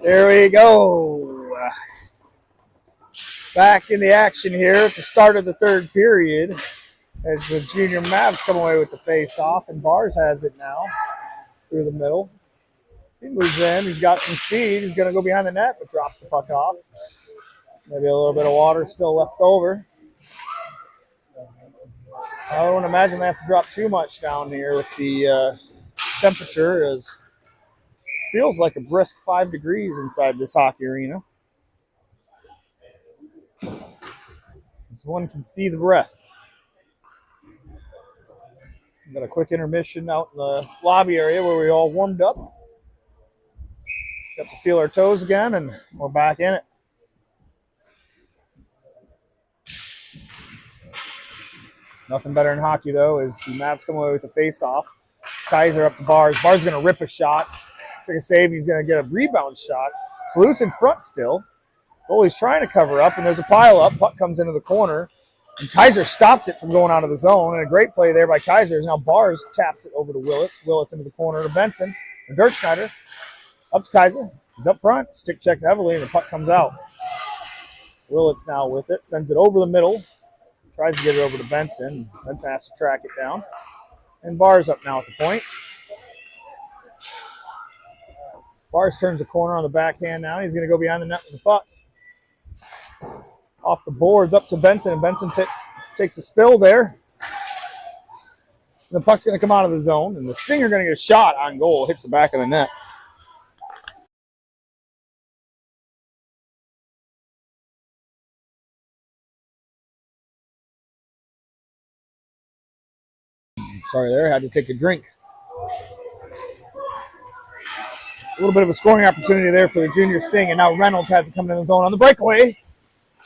There we go. Back in the action here at the start of the third period as the junior Mavs come away with the face-off, and Bars has it now through the middle. He moves in. He's got some speed. He's going to go behind the net, but drops the puck off. Maybe a little bit of water still left over. I don't imagine they have to drop too much down here with the temperature. As feels like a brisk 5 degrees inside this hockey arena. As one can see the breath. We've got a quick intermission out in the lobby area where we all warmed up. Got to feel our toes again, and we're back in it. Nothing better in hockey, though, as the Mavs come away with the face-off. Kaiser up to Bars. Bars going to rip a shot. Take a save. He's going to get a rebound shot. It's loose in front still. Goalie's trying to cover up, and there's a pile-up. Puck comes into the corner, and Kaiser stops it from going out of the zone. And a great play there by Kaiser. Now Bars taps it over to Willits. Willits into the corner to Benson. And Dirkschneider up to Kaiser. He's up front. Stick checked heavily, and the puck comes out. Willits now with it. Sends it over the middle. Tries to get it over to Benson. Benson has to track it down. And Bars up now at the point. Bars turns the corner on the backhand now. He's going to go behind the net with the puck. Off the boards up to Benson, and Benson takes a spill there. And the puck's going to come out of the zone, and the Stinger going to get a shot on goal. Hits the back of the net. Sorry there, had to take a drink. A little bit of a scoring opportunity there for the junior Sting, and now Reynolds has it coming in the zone on the breakaway.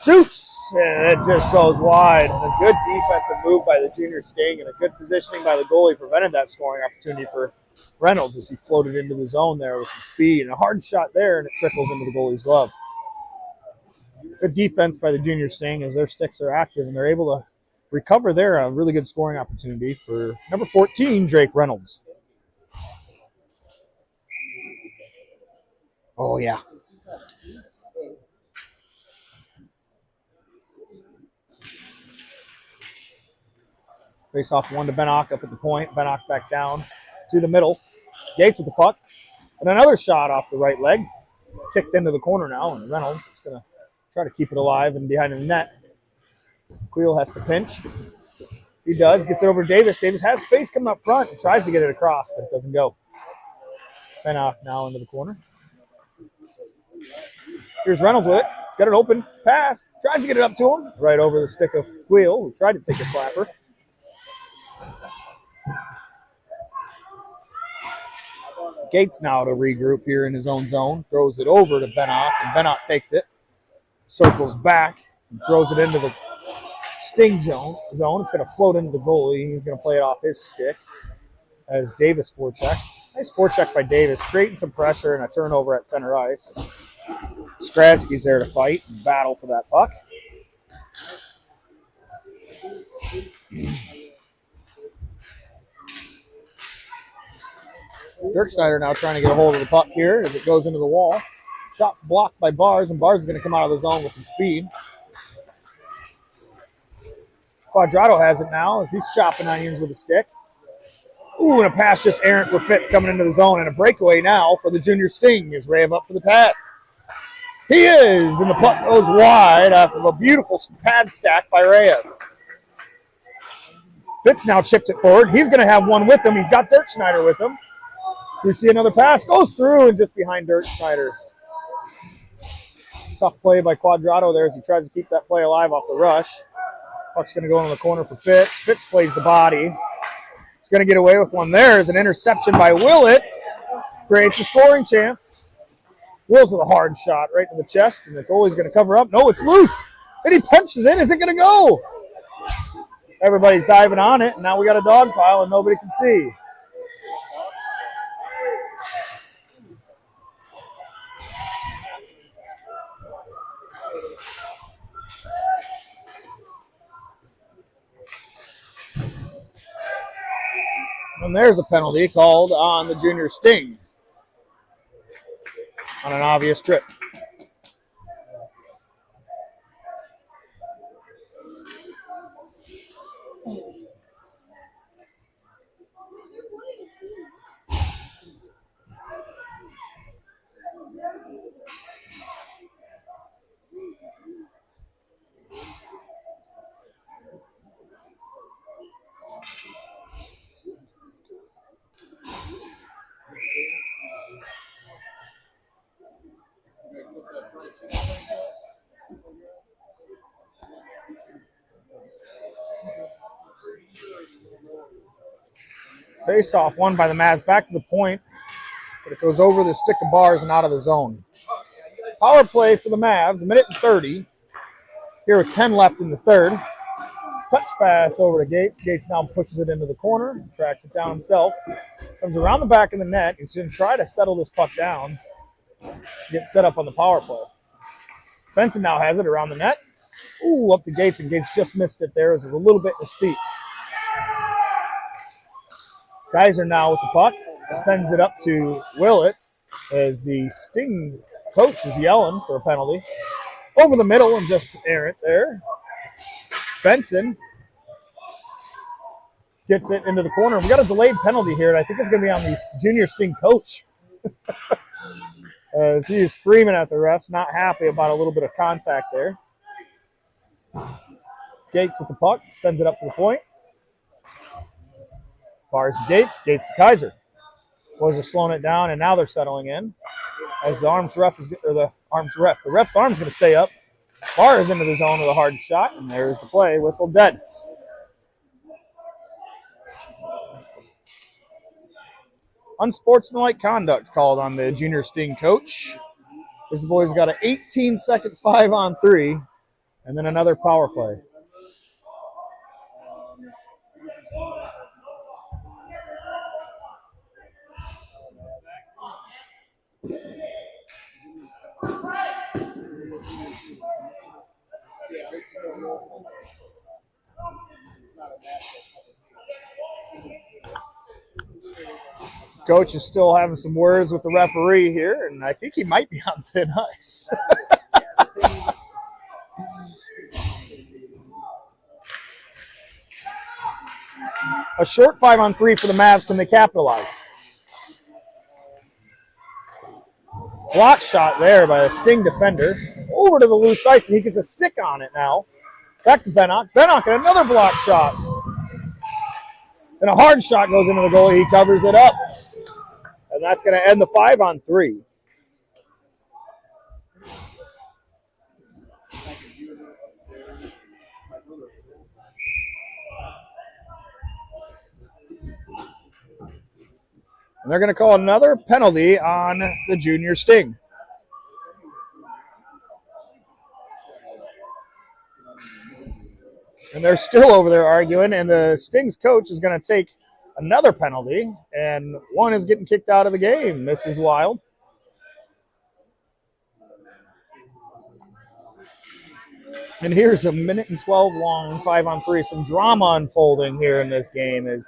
Shoots, and it just goes wide. And a good defensive move by the junior Sting and a good positioning by the goalie prevented that scoring opportunity for Reynolds as he floated into the zone there with some speed. And a hard shot there, and it trickles into the goalie's glove. Good defense by the junior Sting as their sticks are active, and they're able to recover there. A really good scoring opportunity for number 14, Drake Reynolds. Oh, yeah. Face off one to Bennock up at the point. Bennock back down to the middle. Gates with the puck. And another shot off the right leg. Kicked into the corner now, and Reynolds is going to try to keep it alive and behind the net. Queel has to pinch. He does. Gets it over to Davis. Davis has space coming up front and tries to get it across, but it doesn't go. Bennock now into the corner. Here's Reynolds with it. He's got an open pass. Tries to get it up to him. Right over the stick of Queel, who tried to take a flapper. Gates now to regroup here in his own zone. Throws it over to Bennock, and Bennock takes it. Circles back and throws it into the Sting zone. It's going to float into the goalie. He's going to play it off his stick as Davis forechecks. Nice forecheck by Davis, creating some pressure and a turnover at center ice. Skradsky's there to fight and battle for that puck. Dirkschneider now trying to get a hold of the puck here as it goes into the wall. Shot's blocked by Bars, and Bars is going to come out of the zone with some speed. Quadrado has it now as he's chopping onions with a stick. Ooh, and a pass just errant for Fitz coming into the zone, and a breakaway now for the junior Sting. Is Rayev up for the task? He is, and the puck goes wide after a beautiful pad stack by Rayev. Fitz now chips it forward. He's going to have one with him. He's got Dirkschneider with him. We see another pass. Goes through and just behind Dirkschneider. Tough play by Quadrado there as he tries to keep that play alive off the rush. Puck's going to go in the corner for Fitz. Fitz plays the body. He's going to get away with one there. As an interception by Willits. Creates a scoring chance. Wills with a hard shot right to the chest, and the goalie's going to cover up. No, it's loose. And he punches in. Is it going to go? Everybody's diving on it, and now we got a dog pile and nobody can see. And there's a penalty called on the junior Sting. on an obvious trip. Face-off won by the Mavs. Back to the point, but it goes over the stick of bars and out of the zone. Power play for the Mavs, 1:30. Here with 10 left in the third. Touch pass over to Gates. Gates now pushes it into the corner, tracks it down himself. Comes around the back of the net. He's going to try to settle this puck down, get set up on the power play. Benson now has it around the net. Ooh, up to Gates, and Gates just missed it there. It was a little bit in his feet. Kaiser now with the puck. Sends it up to Willits as the Sting coach is yelling for a penalty. Over the middle and just errant there. Benson gets it into the corner. We got a delayed penalty here, and I think it's going to be on the junior Sting coach. As he is screaming at the refs, not happy about a little bit of contact there. Gates with the puck, sends it up to the point. Bars Gates, Gates to Kaiser. Boys are slowing it down, and now they're settling in. As the ref's arm's going to stay up. Barr is into the zone with a hard shot, and there's the play. Whistle dead. Unsportsmanlike conduct called on the junior Sting coach. This boy's got an 18-second 5-on-3, and then another power play. Coach is still having some words with the referee here, and I think he might be on thin ice. A short 5-on-3 for the Mavs. Can they capitalize? Block shot there by a Sting defender. Over to the loose ice, and he gets a stick on it now. Back to Bennock. Bennock and another block shot. And a hard shot goes into the goalie. He covers it up. And that's going to end the 5-on-3. And they're going to call another penalty on the junior Sting. And they're still over there arguing, and the Sting's coach is going to take another penalty, and one is getting kicked out of the game. Mrs. Wild. And here's a 1:12 long 5-on-3. Some drama unfolding here in this game as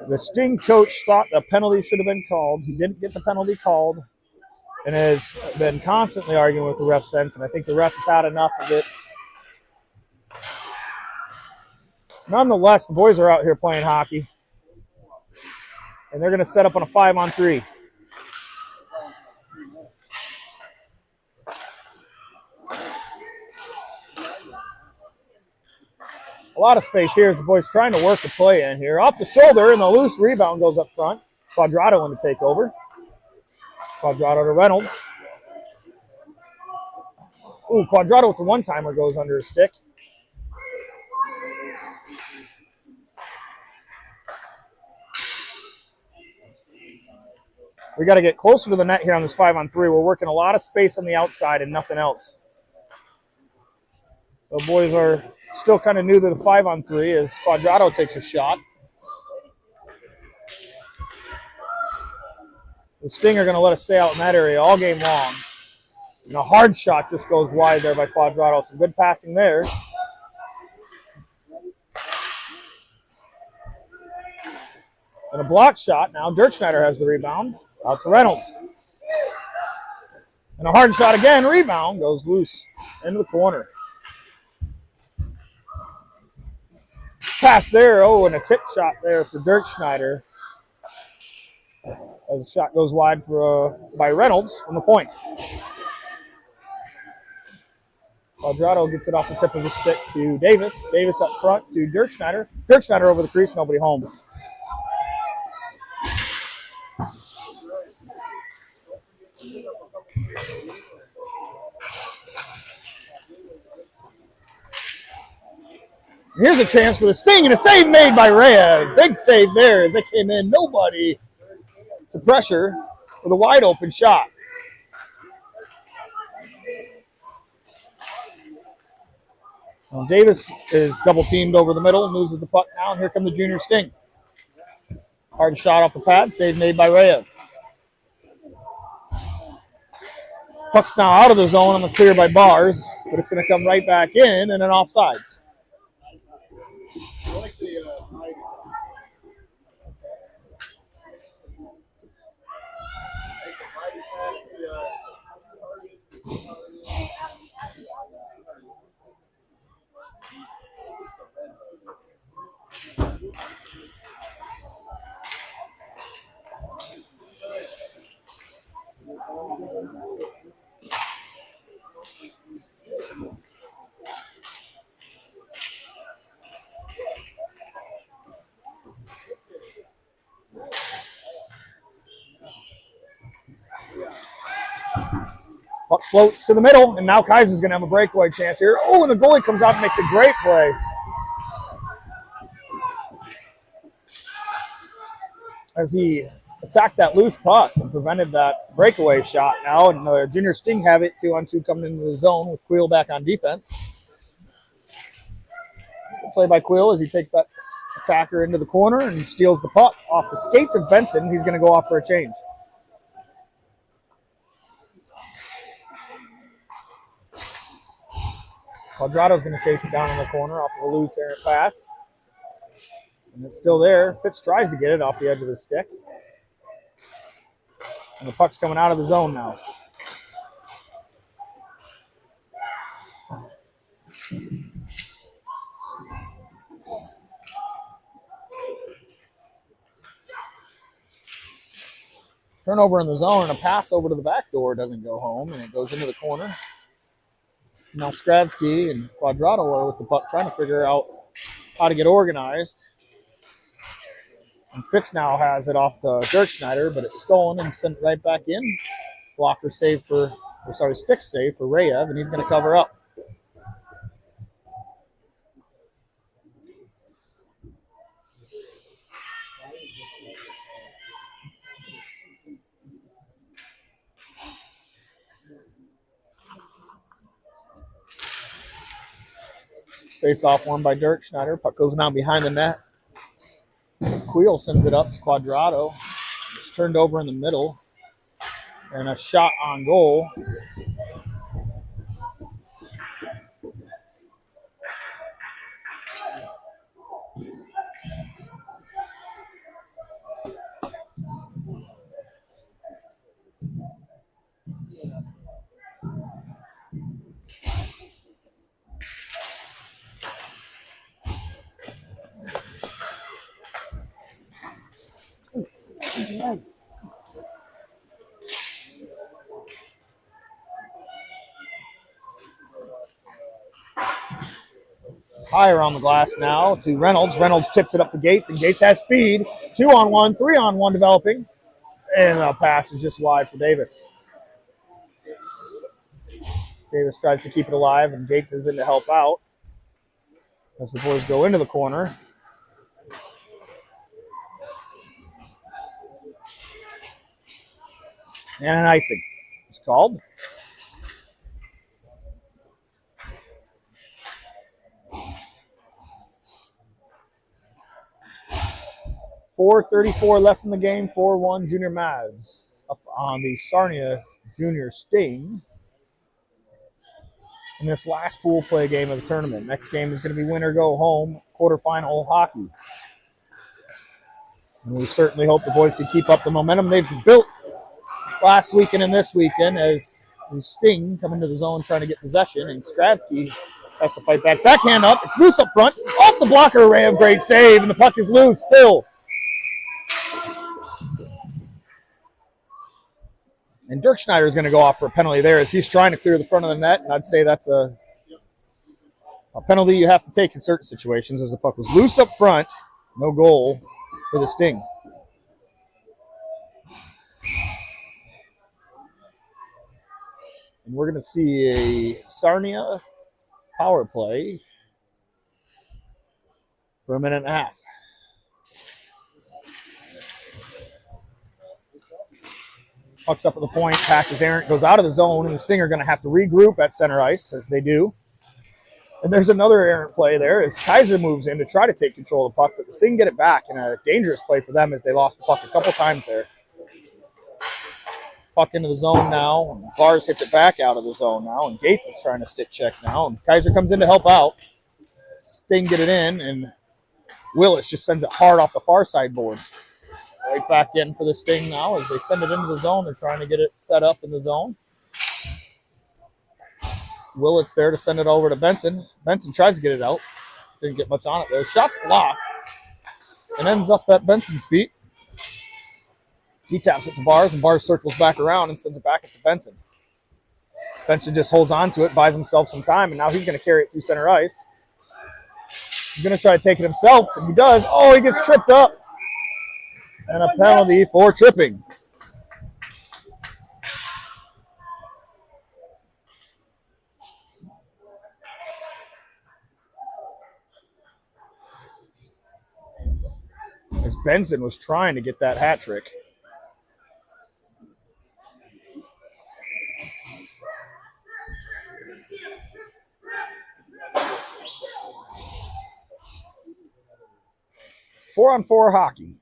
the Sting coach thought the penalty should have been called. He didn't get the penalty called and has been constantly arguing with the ref since, and I think the ref has had enough of it. Nonetheless, the boys are out here playing hockey, and they're going to set up on a 5-on-3. A lot of space here as the boys trying to work the play in here. Off the shoulder, and the loose rebound goes up front. Quadrado in to take over. Quadrado to Reynolds. Ooh, Quadrado with the one-timer goes under his stick. We got to get closer to the net here on this 5-on-3. We're working a lot of space on the outside and nothing else. The boys are still kind of new to the 5-on-3 as Quadrado takes a shot. The Sting are going to let us stay out in that area all game long. And a hard shot just goes wide there by Quadrado. Some good passing there. And a block shot now. Dirk Schneider has the rebound. Out to Reynolds. And a hard shot again. Rebound goes loose into the corner. Pass there. Oh, and a tip shot there for Dirk Schneider. As the shot goes wide by Reynolds from the point. Quadrado gets it off the tip of his stick to Davis. Davis up front to Dirk Schneider. Dirk Schneider over the crease. Nobody home. Here's a chance for the Sting, and a save made by Rhea. Big save there as they came in. Nobody to pressure with a wide open shot. Well, Davis is double teamed over the middle, loses the puck now, and here come the junior Sting. Hard shot off the pad, save made by Rhea. Puck's now out of the zone on the clear by Bars, but it's going to come right back in and an offsides. Puck floats to the middle, and now Kaiser's going to have a breakaway chance here. Oh, and the goalie comes out and makes a great play. As he attacked that loose puck and prevented that breakaway shot now, and the junior Sting have it 2-on-2 coming into the zone with Queel back on defense. Good play by Queel as he takes that attacker into the corner and steals the puck off the skates of Benson. He's going to go off for a change. Quadrado's going to chase it down in the corner off of a loose errant pass. And it's still there. Fitz tries to get it off the edge of his stick. And the puck's coming out of the zone now. Turnover in the zone, and a pass over to the back door doesn't go home, and it goes into the corner. Now Skravsky and Quadrado are with the puck trying to figure out how to get organized. And Fitz now has it off to Dirk Schneider, but it's stolen and sent right back in. Stick save for Rayev, and he's going to cover up. Face off one by Dirk Schneider. Puck goes down behind the net. Queel sends it up to Quadrado. It's turned over in the middle. And a shot on goal. Easy leg. Higher on the glass now to Reynolds. Reynolds tips it up to Gates, and Gates has speed. 2-on-1, 3-on-1 developing. And a pass is just wide for Davis. Davis tries to keep it alive, and Gates is in to help out as the boys go into the corner. And an icing is called. .434 left in the game. 4-1 Junior Mavs up on the Sarnia Junior Sting in this last pool play game of the tournament. Next game is going to be win or go home quarterfinal hockey. And we certainly hope the boys can keep up the momentum they've built last weekend and this weekend as Sting come into the zone trying to get possession, and Skradsky has to fight back. Backhand up. It's loose up front. Off the blocker. Ray of great save, and the puck is loose still. And Dirk Schneider is going to go off for a penalty there as he's trying to clear the front of the net, and I'd say that's a penalty you have to take in certain situations as the puck was loose up front. No goal for the Sting. And we're going to see a Sarnia power play for a minute and a half. Puck's up at the point, passes errant, goes out of the zone, and the Sting are going to have to regroup at center ice, as they do. And there's another errant play there as Kaiser moves in to try to take control of the puck, but the Sting get it back in a dangerous play for them as they lost the puck a couple times there. Puck into the zone now, and Bars hits it back out of the zone now, and Gates is trying to stick check now, and Kaiser comes in to help out. Sting get it in, and Willis just sends it hard off the far side board. Right back in for the Sting now as they send it into the zone. They're trying to get it set up in the zone. Willits there to send it over to Benson. Benson tries to get it out. Didn't get much on it there. Shot's blocked and ends up at Benson's feet. He taps it to Bars, and Bars circles back around and sends it back to Benson. Benson just holds on to it, buys himself some time, and now he's going to carry it through center ice. He's going to try to take it himself, and he does. Oh, he gets tripped up. And a penalty for tripping. As Benson was trying to get that hat trick. Four-on-four hockey.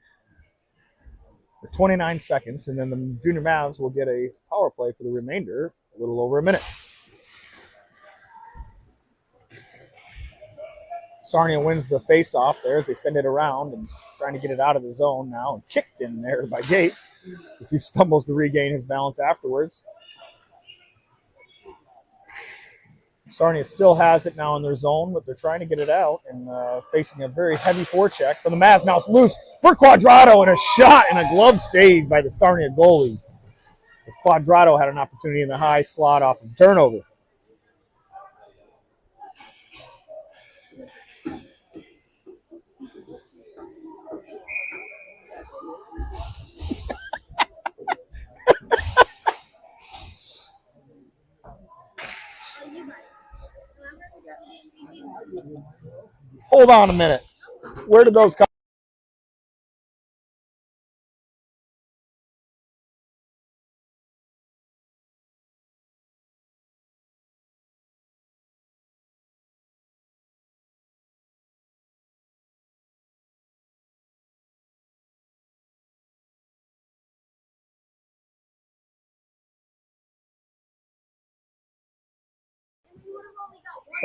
29 seconds, and then the Junior Mavs will get a power play for the remainder, a little over a minute. Sarnia wins the face-off there as they send it around and trying to get it out of the zone now, and kicked in there by Gates as he stumbles to regain his balance afterwards. Sarnia still has it now in their zone, but they're trying to get it out and facing a very heavy forecheck from the Mavs. Now it's loose for Quadrado, and a shot and a glove save by the Sarnia goalie as Quadrado had an opportunity in the high slot off of turnover. Hold on a minute. Where did those come?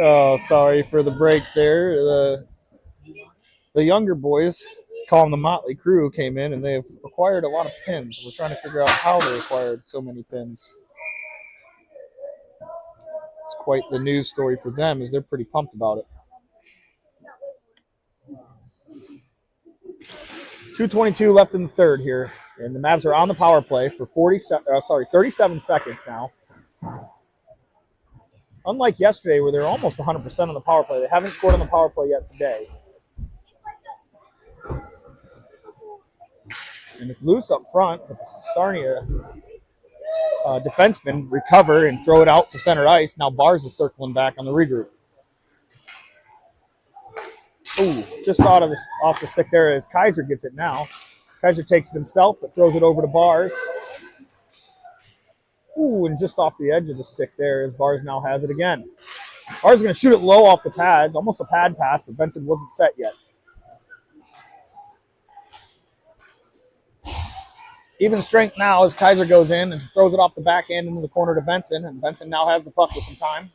Oh, sorry for the break there. The younger boys, call them the Motley Crew, came in and they've acquired a lot of pins. We're trying to figure out how they acquired so many pins. It's quite the news story for them as they're pretty pumped about it. 2:22 left in the third here, and the Mavs are on the power play for 37 seconds now. Unlike yesterday, where they're almost 100% on the power play, they haven't scored on the power play yet today. And it's loose up front, but the Sarnia defensemen recover and throw it out to center ice. Now Bars is circling back on the regroup. Ooh, just off the stick there as Kaiser gets it now. Kaiser takes it himself, but throws it over to Bars. Ooh, and just off the edge of the stick there as Bars now has it again. Bars is going to shoot it low off the pads, almost a pad pass, but Benson wasn't set yet. Even strength now as Kaiser goes in and throws it off the backhand into the corner to Benson, and Benson now has the puck with some time.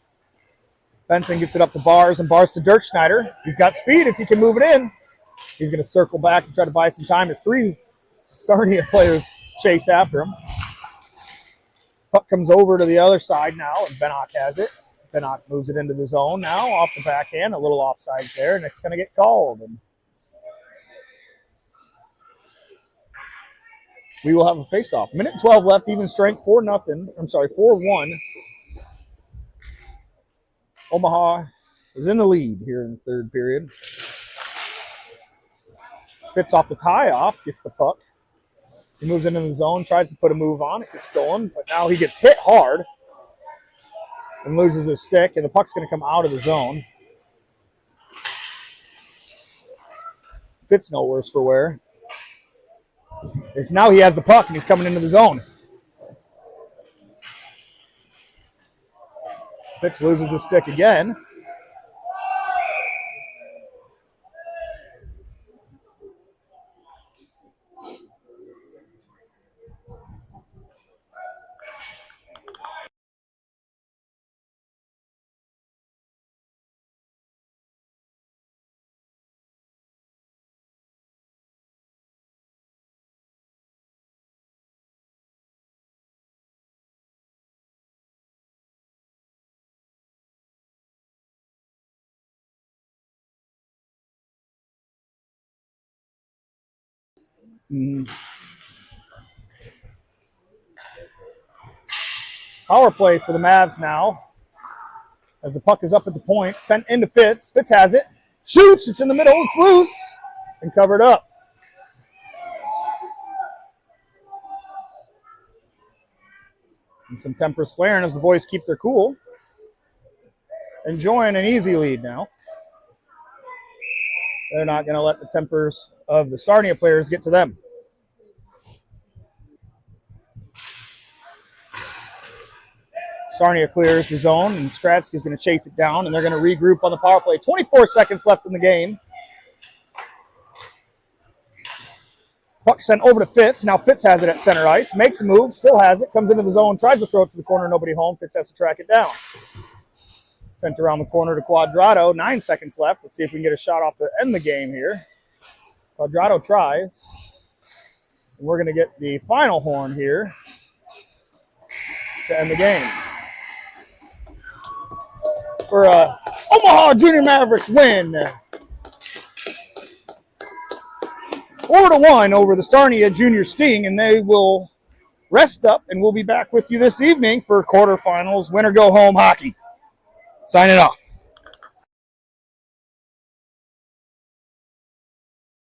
Benson gets it up to Bars, and Bars to Dirk Schneider. He's got speed if he can move it in. He's going to circle back and try to buy some time as three Sarnia players chase after him. Puck comes over to the other side now, and Bennock has it. Bennock moves it into the zone now, off the backhand, a little offsides there, and it's going to get called. And we will have a face-off. Minute 12 left, even strength, 4-0. I'm sorry, 4-1. Omaha is in the lead here in the third period. Fitz off the tie-off, gets the puck. He moves into the zone, tries to put a move on. It gets stolen, but now he gets hit hard and loses his stick, and the puck's going to come out of the zone. Fitz no worse for wear. It's now he has the puck, and he's coming into the zone. Fitz loses his stick again. Power play for the Mavs now. As the puck is up at the point, sent into Fitz. Fitz has it. Shoots. It's in the middle. It's loose. And covered up. And some tempers flaring as the boys keep their cool. Enjoying an easy lead now. They're not going to let the tempers of the Sarnia players get to them. Sarnia clears the zone, and Skratsky's going to chase it down, and they're going to regroup on the power play. 24 seconds left in the game. Puck sent over to Fitz. Now Fitz has it at center ice. Makes a move, still has it, comes into the zone, tries to throw it to the corner, nobody home. Fitz has to track it down. Sent around the corner to Quadrado. 9 seconds left. Let's see if we can get a shot off to end the game here. Quadrado tries. And we're going to get the final horn here to end the game. For Omaha Junior Mavericks win 4-1 over the Sarnia Junior Sting, and they will rest up, and we'll be back with you this evening for quarterfinals, win or go home hockey. Signing off.